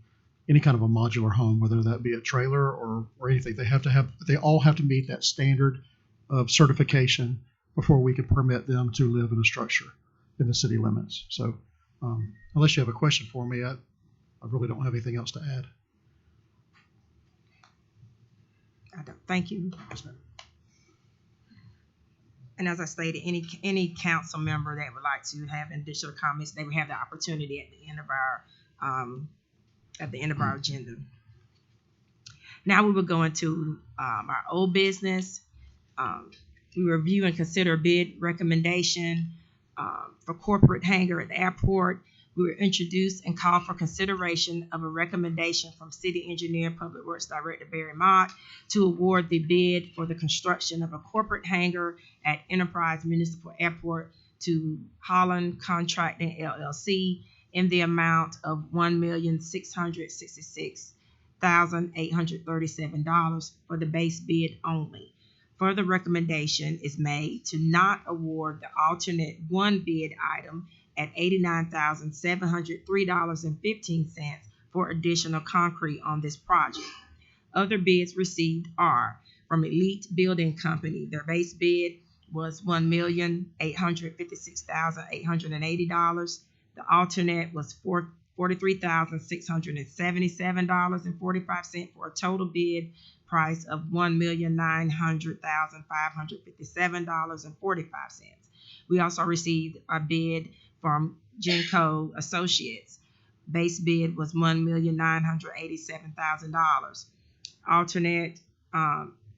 [SPEAKER 4] kind of a modular home, whether that be a trailer or anything. They all have to meet that standard of certification before we can permit them to live in a structure in the city limits. So unless you have a question for me, I really don't have anything else to add.
[SPEAKER 1] I don't. Thank you. And as I stated, any council member that would like to have additional comments, they would have the opportunity at the end of our agenda. Now we will go into our old business. We review and consider a bid recommendation for corporate hangar at the airport. We will introduce and call for consideration of a recommendation from City Engineer, Public Works Director Barry Mott to award the bid for the construction of a corporate hangar at Enterprise Municipal Airport to Holland Contracting LLC in the amount of $1,666,837 for the base bid only. Further recommendation is made to not award the alternate one bid item at $89,703.15 for additional concrete on this project. Other bids received are from Elite Building Company. Their base bid was $1,856,880. The alternate was $43,677.45 for a total bid price of $1,900,557.45. We also received a bid from Genco Associates. Base bid was $1,987,000. Alternate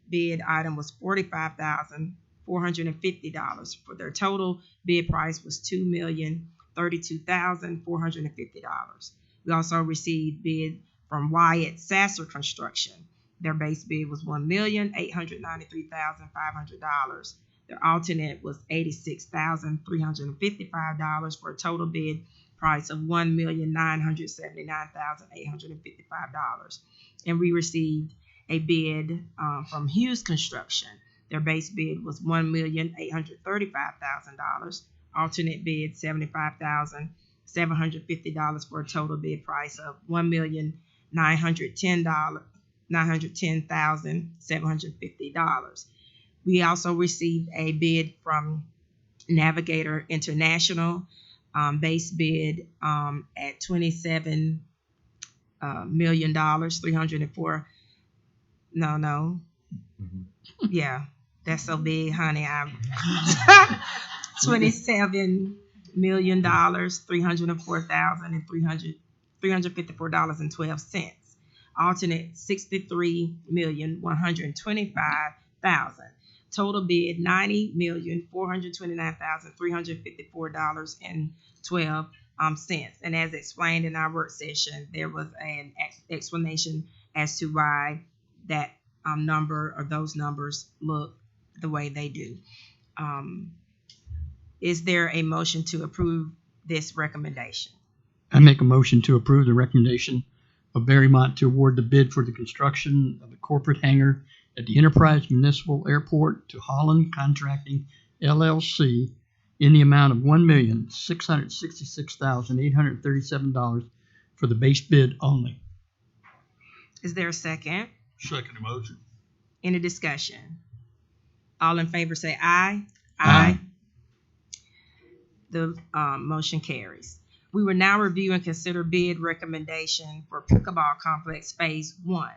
[SPEAKER 1] bid item was $45,450. For their total bid price was $2,032,450. We also received bid from Wyatt Sasser Construction. Their base bid was $1,893,500. The alternate was $86,355 for a total bid price of $1,979,855. And we received a bid from Hughes Construction. Their base bid was $1,835,000. Alternate bid $75,750 for a total bid price of $1,910,750. We also received a bid from Navigator International, base bid at $27 million, 304. No. Yeah, that's so big, honey. $27 million, $304,354.12. Alternate $63,125,000. Total bid $90,429,354.12. And as explained in our work session, there was an explanation as to why that number or those numbers look the way they do. Is there a motion to approve this recommendation?
[SPEAKER 6] I make a motion to approve the recommendation of Berrymont to award the bid for the construction of the corporate hangar at the Enterprise Municipal Airport to Holland Contracting, LLC, in the amount of $1,666,837 for the base bid only.
[SPEAKER 1] Is there a second?
[SPEAKER 6] Second motion.
[SPEAKER 1] Any discussion? All in favor say aye.
[SPEAKER 6] Aye.
[SPEAKER 1] The motion carries. We will now review and consider bid recommendation for Pickleball Complex Phase 1.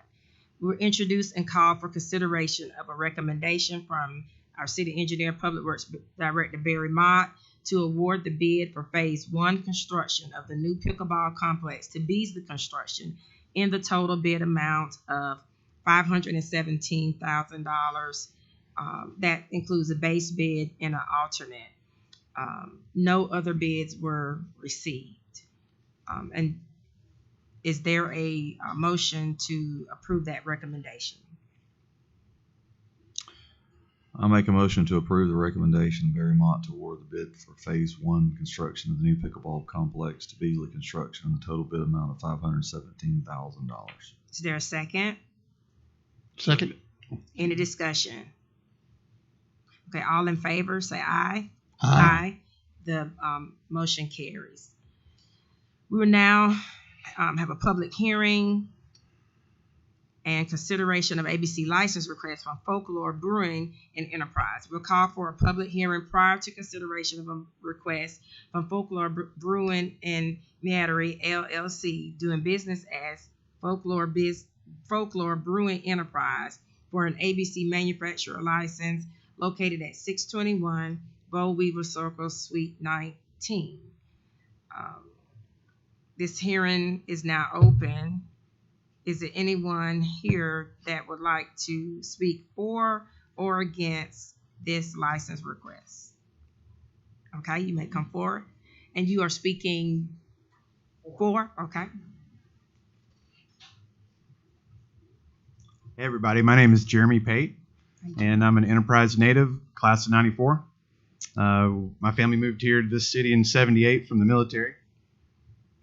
[SPEAKER 1] We will introduce and call for consideration of a recommendation from our City Engineer Public Works Director Barry Mott to award the bid for Phase 1 construction of the new pickleball complex to Beasley Construction in the total bid amount of $517,000. That includes a base bid and an alternate. No other bids were received. And is there a motion to approve that recommendation?
[SPEAKER 3] I'll make a motion to approve the recommendation of Berrymont to award the bid for Phase 1 construction of the new pickleball complex to Beasley Construction in the total bid amount of $517,000.
[SPEAKER 1] Is there a second?
[SPEAKER 6] Second.
[SPEAKER 1] Any discussion? Okay, all in favor say aye.
[SPEAKER 6] Aye.
[SPEAKER 1] The motion carries. We will now have a public hearing and consideration of ABC license request from Folklore Brewing and Enterprise. We'll call for a public hearing prior to consideration of a request from Folklore Brewing and Meadery LLC, doing business as Folklore Brewing Enterprise, for an ABC manufacturer license located at 621 Boll Weevil Circle, Suite 19. This hearing is now open. Is there anyone here that would like to speak for or against this license request? Okay, you may come forward. And you are speaking for? Okay.
[SPEAKER 16] Hey everybody, my name is Jeremy Pate, and I'm an Enterprise native, class of '94. My family moved here to this city in '78 from the military.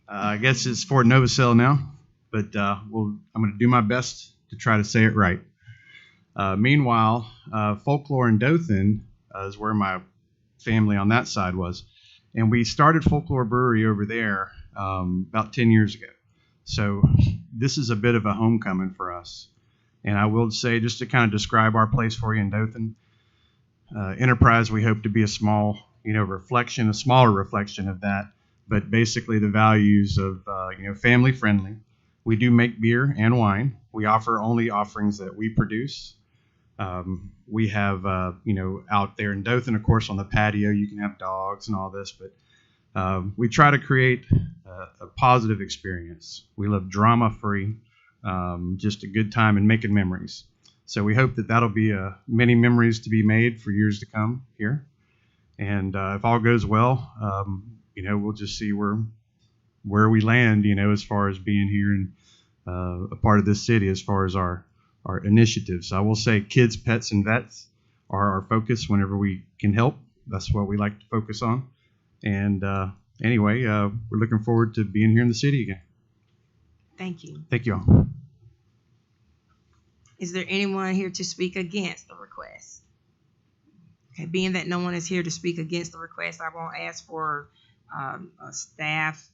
[SPEAKER 16] I guess it's Fort Novosel now, but I'm going to do my best to try to say it right. Meanwhile, Folklore in Dothan is where my family on that side was, and we started Folklore Brewery over there about 10 years ago. So this is a bit of a homecoming for us. And I will say, just to kind of describe our place for you in Dothan, Enterprise, we hope to be a small, reflection, a smaller reflection of that. But basically the values of, family friendly. We do make beer and wine. We offer only offerings that we produce. We have, out there in Dothan, of course, on the patio, you can have dogs and all this, but we try to create a positive experience. We live drama-free, just a good time and making memories. So we hope that that'll be many memories to be made for years to come here. And if all goes well, we'll just see where we land, as far as being here and a part of this city as far as our initiatives. I will say kids, pets, and vets are our focus whenever we can help. That's what we like to focus on. And anyway, we're looking forward to being here in the city again.
[SPEAKER 1] Thank you.
[SPEAKER 16] Thank you all.
[SPEAKER 1] Is there anyone here to speak against the request? Okay, being that no one is here to speak against the request, I won't ask for staff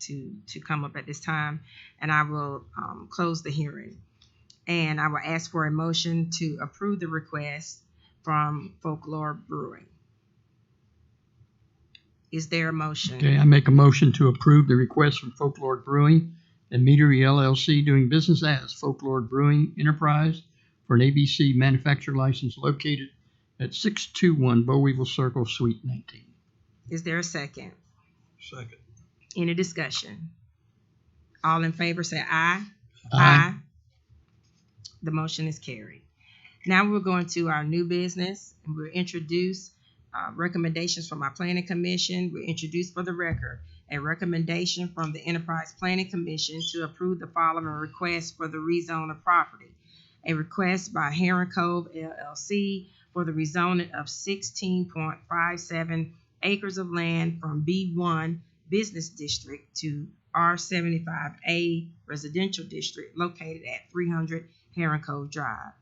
[SPEAKER 1] to come up at this time, and I will close the hearing. And I will ask for a motion to approve the request from Folklore Brewing. Is there a motion?
[SPEAKER 6] Okay, I make a motion to approve the request from Folklore Brewing and Meadery LLC doing business as Folklore Brewing Enterprise for an ABC manufacturer license located at 621 Boweeville Circle, Suite 19.
[SPEAKER 1] Is there a second?
[SPEAKER 7] Second.
[SPEAKER 1] Any discussion? All in favor say aye.
[SPEAKER 6] Aye.
[SPEAKER 1] The motion is carried. Now we're going to our new business, and we'll introduce recommendations from our planning commission. We introduce for the record a recommendation from the Enterprise Planning Commission to approve the following request for the rezone of property. A request by Heron Cove LLC for the rezoning of 16.57 acres of land from B1 Business District to R75A Residential District located at 300 Heron Cove Drive.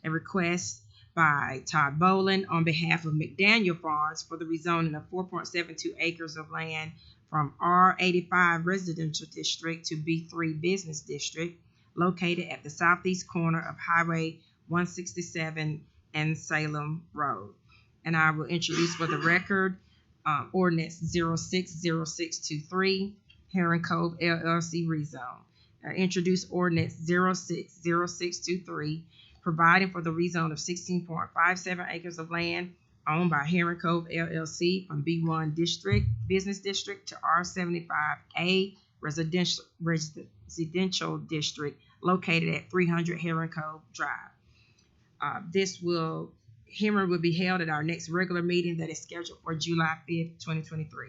[SPEAKER 1] A request by Todd Boland on behalf of McDaniel Farms for the rezoning of 4.72 acres of land from R85 Residential District to B3 Business District located at the southeast corner of Highway 167 and Salem Road. And I will introduce for the record ordinance 060623 Heron Cove LLC rezone. Introduce ordinance 060623 providing for the rezone of 16.57 acres of land owned by Heron Cove LLC from B1 Business District to R75A Residential District located at 300 Heron Cove Drive. Hearing will be held at our next regular meeting that is scheduled for July 5th, 2023.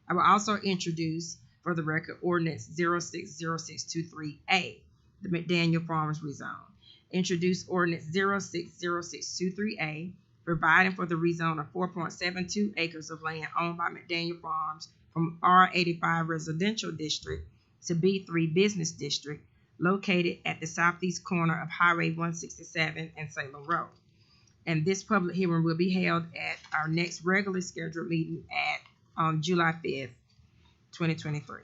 [SPEAKER 1] I will also introduce for the record ordinance 060623A, the McDaniel Farms rezone. Introduce ordinance 060623A, providing for the rezone of 4.72 acres of land owned by McDaniel Farms from R85 Residential District to B3 Business District, located at the southeast corner of Highway 167 and Salem Road. And this public hearing will be held at our next regularly scheduled meeting on July 5th, 2023.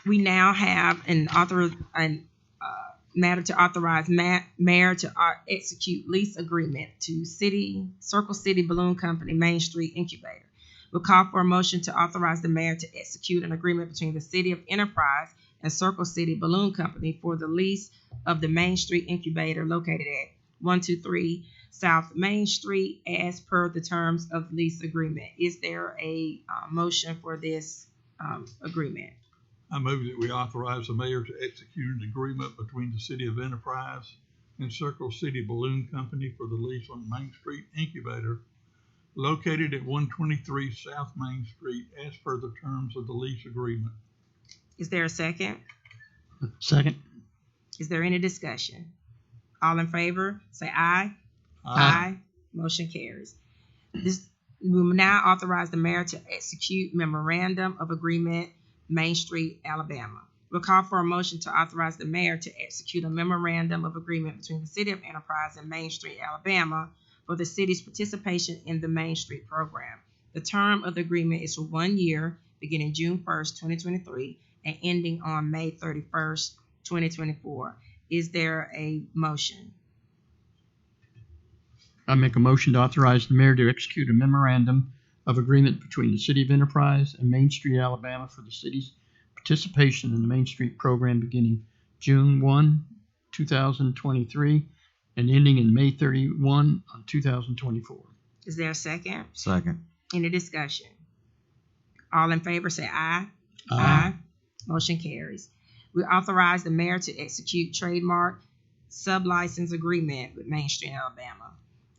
[SPEAKER 1] We now have matter to authorize mayor to execute lease agreement to Circle City Balloon Company Main Street Incubator. We'll call for a motion to authorize the mayor to execute an agreement between the City of Enterprise and Circle City Balloon Company for the lease of the Main Street Incubator located at 123 South Main Street as per the terms of the lease agreement. Is there a motion for this agreement?
[SPEAKER 7] I move that we authorize the mayor to execute an agreement between the City of Enterprise and Circle City Balloon Company for the lease on Main Street Incubator located at 123 South Main Street as per the terms of the lease agreement.
[SPEAKER 1] Is there a second?
[SPEAKER 6] Second.
[SPEAKER 1] Is there any discussion? All in favor, say aye.
[SPEAKER 6] Aye.
[SPEAKER 1] Motion carries. We will now authorize the mayor to execute memorandum of agreement, Main Street, Alabama. We'll call for a motion to authorize the mayor to execute a memorandum of agreement between the City of Enterprise and Main Street, Alabama for the city's participation in the Main Street program. The term of the agreement is for 1 year, beginning June 1st, 2023, and ending on May 31st, 2024. Is there a motion?
[SPEAKER 6] I make a motion to authorize the mayor to execute a memorandum of agreement between the City of Enterprise and Main Street, Alabama for the city's participation in the Main Street program beginning June 1, 2023 and ending in May 31 on 2024.
[SPEAKER 1] Is there a second?
[SPEAKER 3] Second.
[SPEAKER 1] Any discussion? All in favor say aye.
[SPEAKER 6] Aye.
[SPEAKER 1] Motion carries. We authorize the mayor to execute trademark sublicense agreement with Main Street, Alabama.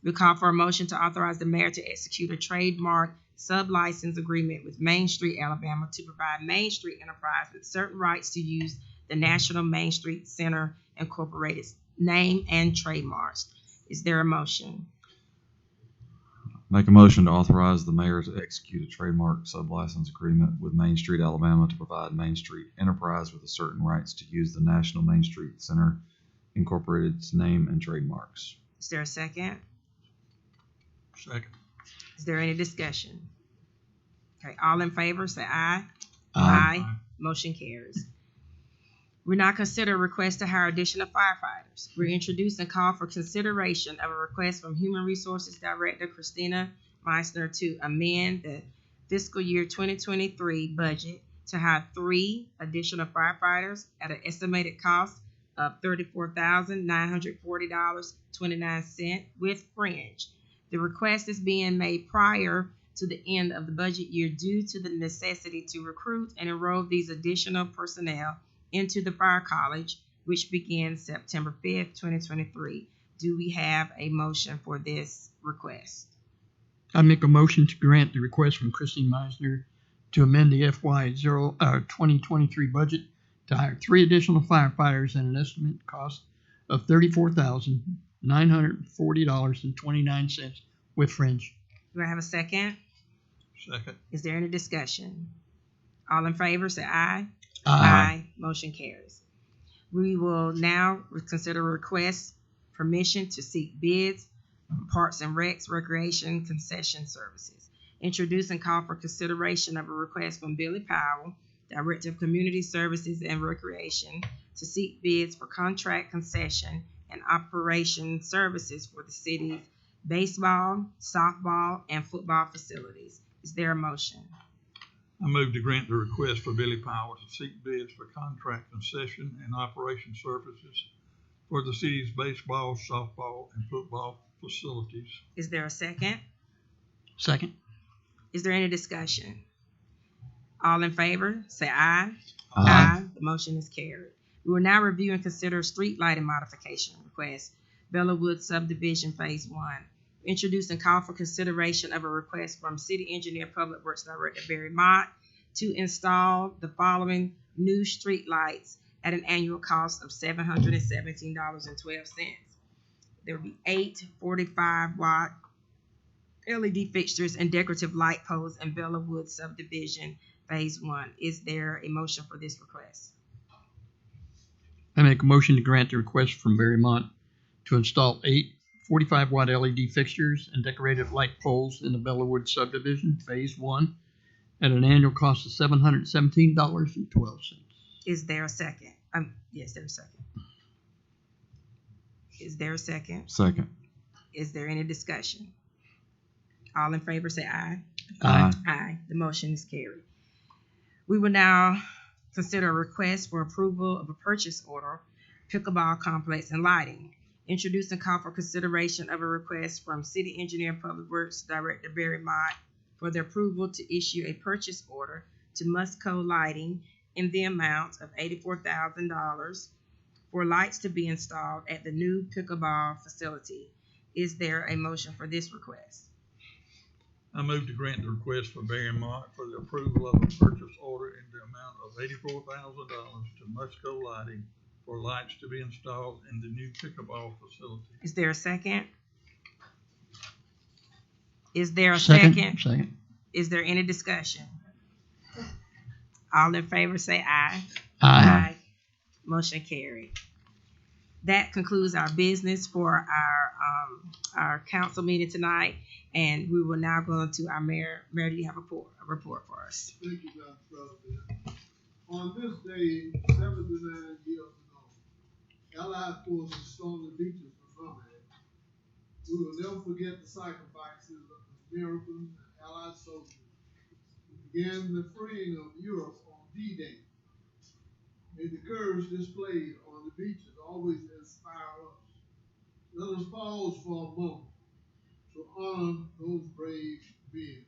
[SPEAKER 1] We call for a motion to authorize the mayor to execute a trademark sublicense agreement with Main Street, Alabama to provide Main Street Enterprise with certain rights to use the National Main Street Center Incorporated name and trademarks. Is there a motion?
[SPEAKER 3] Make a motion to authorize the mayor to execute a trademark sublicense agreement with Main Street Alabama to provide Main Street Enterprise with certain rights to use the National Main Street Center Incorporated's name and trademarks.
[SPEAKER 1] Is there a second?
[SPEAKER 7] Second.
[SPEAKER 1] Is there any discussion? Okay, all in favor, say aye.
[SPEAKER 3] Aye.
[SPEAKER 1] Motion carries. We now consider a request to hire additional firefighters. We introduce and call for consideration of a request from Human Resources Director Christina Meissner to amend the fiscal year 2023 budget to hire 3 additional firefighters at an estimated cost of $34,940.29 with fringe. The request is being made prior to the end of the budget year due to the necessity to recruit and enroll these additional personnel into the fire college, which begins September 5th, 2023. Do we have a motion for this request?
[SPEAKER 6] I make a motion to grant the request from Christine Meissner to amend the FY 2023 budget to hire 3 additional firefighters at an estimated cost of $34,940.29 with fringe.
[SPEAKER 1] Do I have a second?
[SPEAKER 7] Second.
[SPEAKER 1] Is there any discussion? All in favor, say aye.
[SPEAKER 6] Aye.
[SPEAKER 1] Motion carries. We will now consider a request permission to seek bids for Parks and Recs Recreation Concession Services. Introduce and call for consideration of a request from Billy Powell, Director of Community Services and Recreation, to seek bids for contract concession and operation services for the city's baseball, softball, and football facilities. Is there a motion?
[SPEAKER 7] I move to grant the request for Billy Powell to seek bids for contract concession and operation services for the city's baseball, softball, and football facilities.
[SPEAKER 1] Is there a second?
[SPEAKER 6] Second.
[SPEAKER 1] Is there any discussion? All in favor, say aye.
[SPEAKER 3] Aye.
[SPEAKER 1] The motion is carried. We will now review and consider street lighting modification request, Bellawood Subdivision Phase 1. Introduce and call for consideration of a request from City Engineer Public Works Director Barry Mott to install the following new street lights at an annual cost of $717.12. There will be 8 45-watt LED fixtures and decorative light poles in Bellawood Subdivision Phase 1. Is there a motion for this request?
[SPEAKER 6] I make a motion to grant the request from Barry Mott to install 8 45-watt LED fixtures and decorative light poles in the Bellawood Subdivision, Phase 1, at an annual cost of $717.12.
[SPEAKER 1] Is there a second? Yes, there's a second. Is there a second?
[SPEAKER 3] Second.
[SPEAKER 1] Is there any discussion? All in favor say aye.
[SPEAKER 3] Aye.
[SPEAKER 1] Aye. The motion is carried. We will now consider a request for approval of a purchase order, pickleball complex and lighting. Introduce and call for consideration of a request from City Engineer Public Works Director Barry Mott for the approval to issue a purchase order to Musco Lighting in the amount of $84,000 for lights to be installed at the new pickleball facility. Is there a motion for this request?
[SPEAKER 7] I move to grant the request for Barry Mott for the approval of a purchase order in the amount of $84,000 to Musco Lighting for lights to be installed in the new pickleball facility.
[SPEAKER 1] Is there a second? Is there a second?
[SPEAKER 6] Second.
[SPEAKER 1] Is there any discussion? All in favor say aye.
[SPEAKER 6] Aye.
[SPEAKER 1] Motion carried. That concludes our business for our council meeting tonight, and we will now go to our mayor. Mayor, do you have a report for us?
[SPEAKER 17] Thank you, Madam President. On this day, 79 years ago, Allied forces stormed the beaches of Birmingham. We will never forget the sacrifices of the Americans and Allied soldiers who began the freeing of Europe on D-Day. May the courage displayed on the beaches always inspire us. Let us pause for a moment to honor those brave men.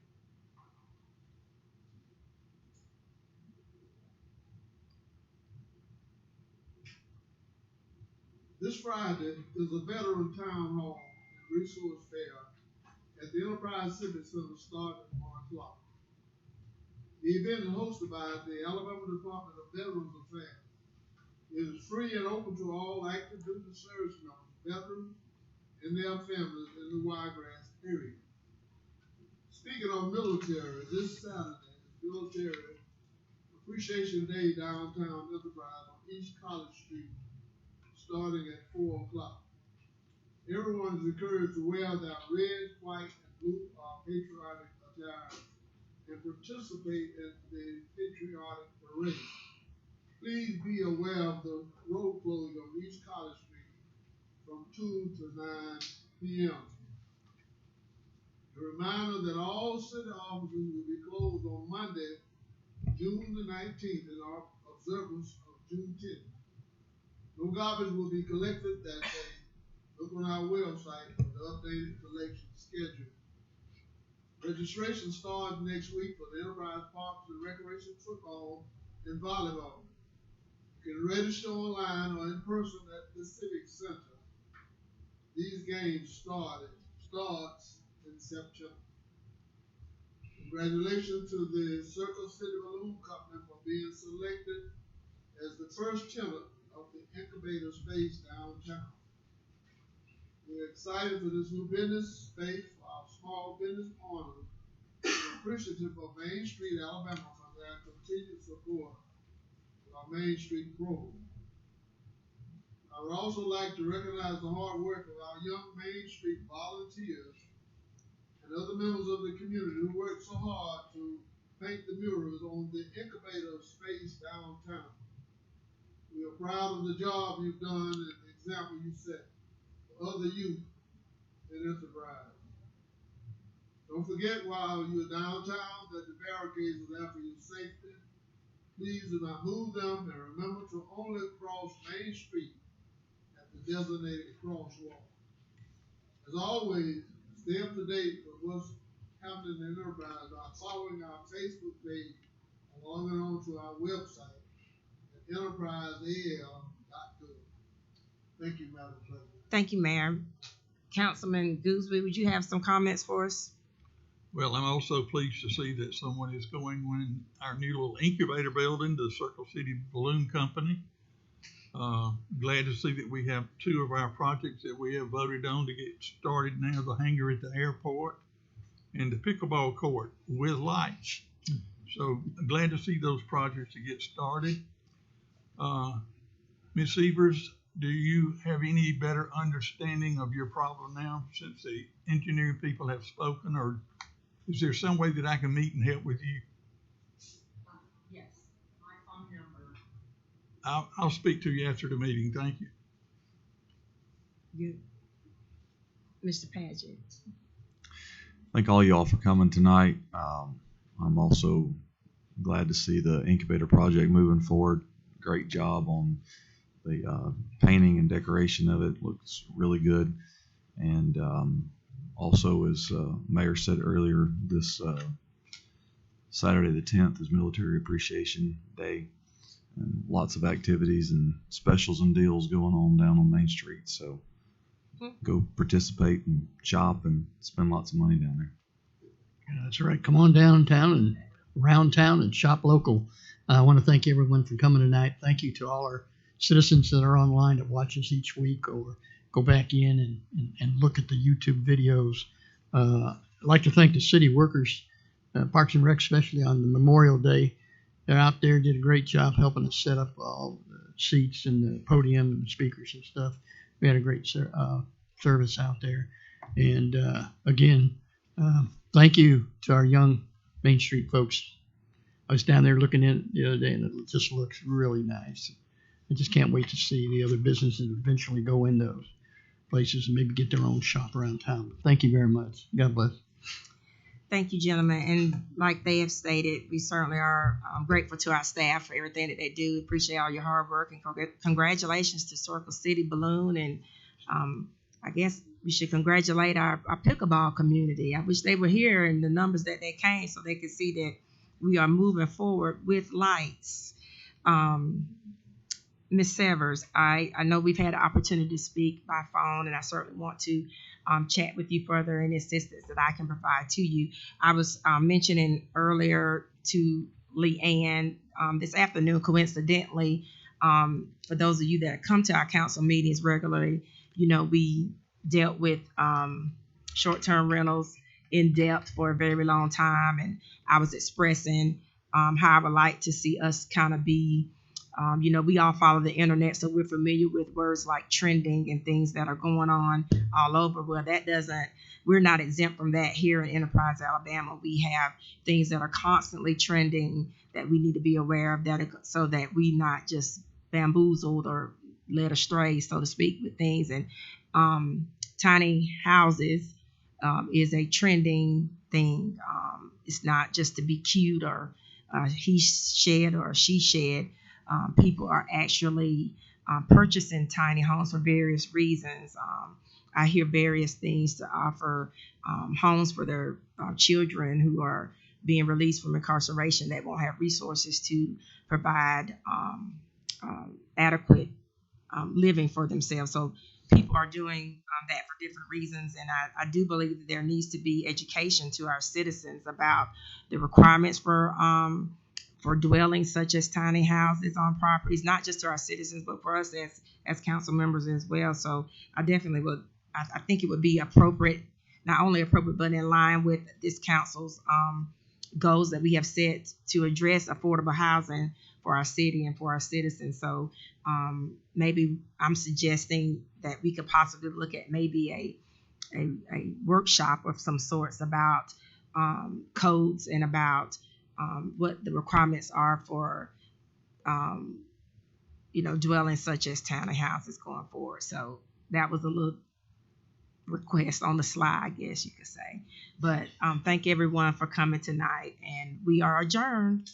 [SPEAKER 17] This Friday is a veteran town hall and resource fair at the Enterprise Civic Center starting at 1 o'clock. The event is hosted by the Alabama Department of Veterans Affairs. It is free and open to all active duty service members, veterans, and their families in the Wiregrass area. Speaking of military, this Saturday is Military Appreciation Day downtown Enterprise on East College Street, starting at 4 o'clock. Everyone is encouraged to wear their red, white, and blue patriotic attire and participate in the patriotic parade. Please be aware of the road closing on East College Street from 2 to 9 p.m. A reminder that all city offices will be closed on Monday, June the 19th, in our observance of Juneteenth. No garbage will be collected that day. Look on our website for the updated collection schedule. Registration starts next week for the Enterprise Parks and Recreation football and volleyball. You can register online or in person at the Civic Center. These games starts in September. Congratulations to the Circle City Balloon Company for being selected as the first tenant of the incubator space downtown. We're excited for this new business space for our small business owners and appreciative of Main Street, Alabama, for their continued support of our Main Street program. I would also like to recognize the hard work of our young Main Street volunteers and other members of the community who worked so hard to paint the murals on the incubator space downtown. We are proud of the job you've done and the example you set for other youth in Enterprise. Don't forget while you're downtown that the barricades are there for your safety. Please do not move them and remember to only cross Main Street at the designated crosswalk. As always, stay up to date with what's happening in Enterprise by following our Facebook page and logging on to our website at enterpriseal.gov. Thank you, Madam President.
[SPEAKER 1] Thank you, Mayor. Councilman Gooseby, would you have some comments for us?
[SPEAKER 7] Well, I'm also pleased to see that someone is going in our new little incubator building, the Circle City Balloon Company. Glad to see that we have 2 of our projects that we have voted on to get started now, the hangar at the airport and the pickleball court with lights. So glad to see those projects to get started. Ms. Evers, do you have any better understanding of your problem now since the engineering people have spoken, or is there some way that I can meet and help with you?
[SPEAKER 14] Yes, my phone number.
[SPEAKER 7] I'll speak to you after the meeting. Thank you.
[SPEAKER 1] Good. Mr. Paget.
[SPEAKER 3] Thank all y'all for coming tonight. I'm also glad to see the incubator project moving forward. Great job on the painting and decoration of it. Looks really good. And also, as Mayor said earlier, this Saturday the 10th is Military Appreciation Day, and lots of activities and specials and deals going on down on Main Street. So go participate and shop and spend lots of money down there.
[SPEAKER 6] Yeah, that's right. Come on downtown and around town and shop local. I want to thank everyone for coming tonight. Thank you to all our citizens that are online that watch us each week or go back in and look at the YouTube videos. I'd like to thank the city workers, Parks and Rec, especially on the Memorial Day. They're out there, did a great job helping us set up all the seats and the podium and speakers and stuff. We had a great service out there. And again, thank you to our young Main Street folks. I was down there looking in the other day, and it just looks really nice. I just can't wait to see the other businesses eventually go in those places and maybe get their own shop around town. Thank you very much. God bless.
[SPEAKER 1] Thank you, gentlemen. And like they have stated, we certainly are grateful to our staff for everything that they do. Appreciate all your hard work, and congratulations to Circle City Balloon. And I guess we should congratulate our pickleball community. I wish they were here in the numbers that they came so they could see that we are moving forward with lights. Ms. Severs, I know we've had an opportunity to speak by phone, and I certainly want to chat with you further in assistance that I can provide to you. I was mentioning earlier to Leanne this afternoon, coincidentally, for those of you that come to our council meetings regularly, you know, we dealt with short-term rentals in depth for a very long time, and I was expressing how I would like to see us kind of be. We all follow the internet, so we're familiar with words like trending and things that are going on all over. Well, we're not exempt from that here in Enterprise, Alabama. We have things that are constantly trending that we need to be aware of, so that we not just bamboozled or led astray, so to speak, with things. And tiny houses is a trending thing. It's not just to be cute or he shed or she shed. People are actually purchasing tiny homes for various reasons. I hear various things to offer homes for their children who are being released from incarceration that won't have resources to provide adequate living for themselves. So people are doing that for different reasons, and I do believe that there needs to be education to our citizens about the requirements for dwellings such as tiny houses on properties, not just to our citizens, but for us as council members as well. So I definitely would, I think it would be appropriate, not only appropriate, but in line with this council's goals that we have set to address affordable housing for our city and for our citizens. So maybe I'm suggesting that we could possibly look at maybe a workshop of some sorts about codes and about what the requirements are for, dwellings such as tiny houses going forward. So that was a little request on the slide, I guess you could say. But thank everyone for coming tonight, and we are adjourned.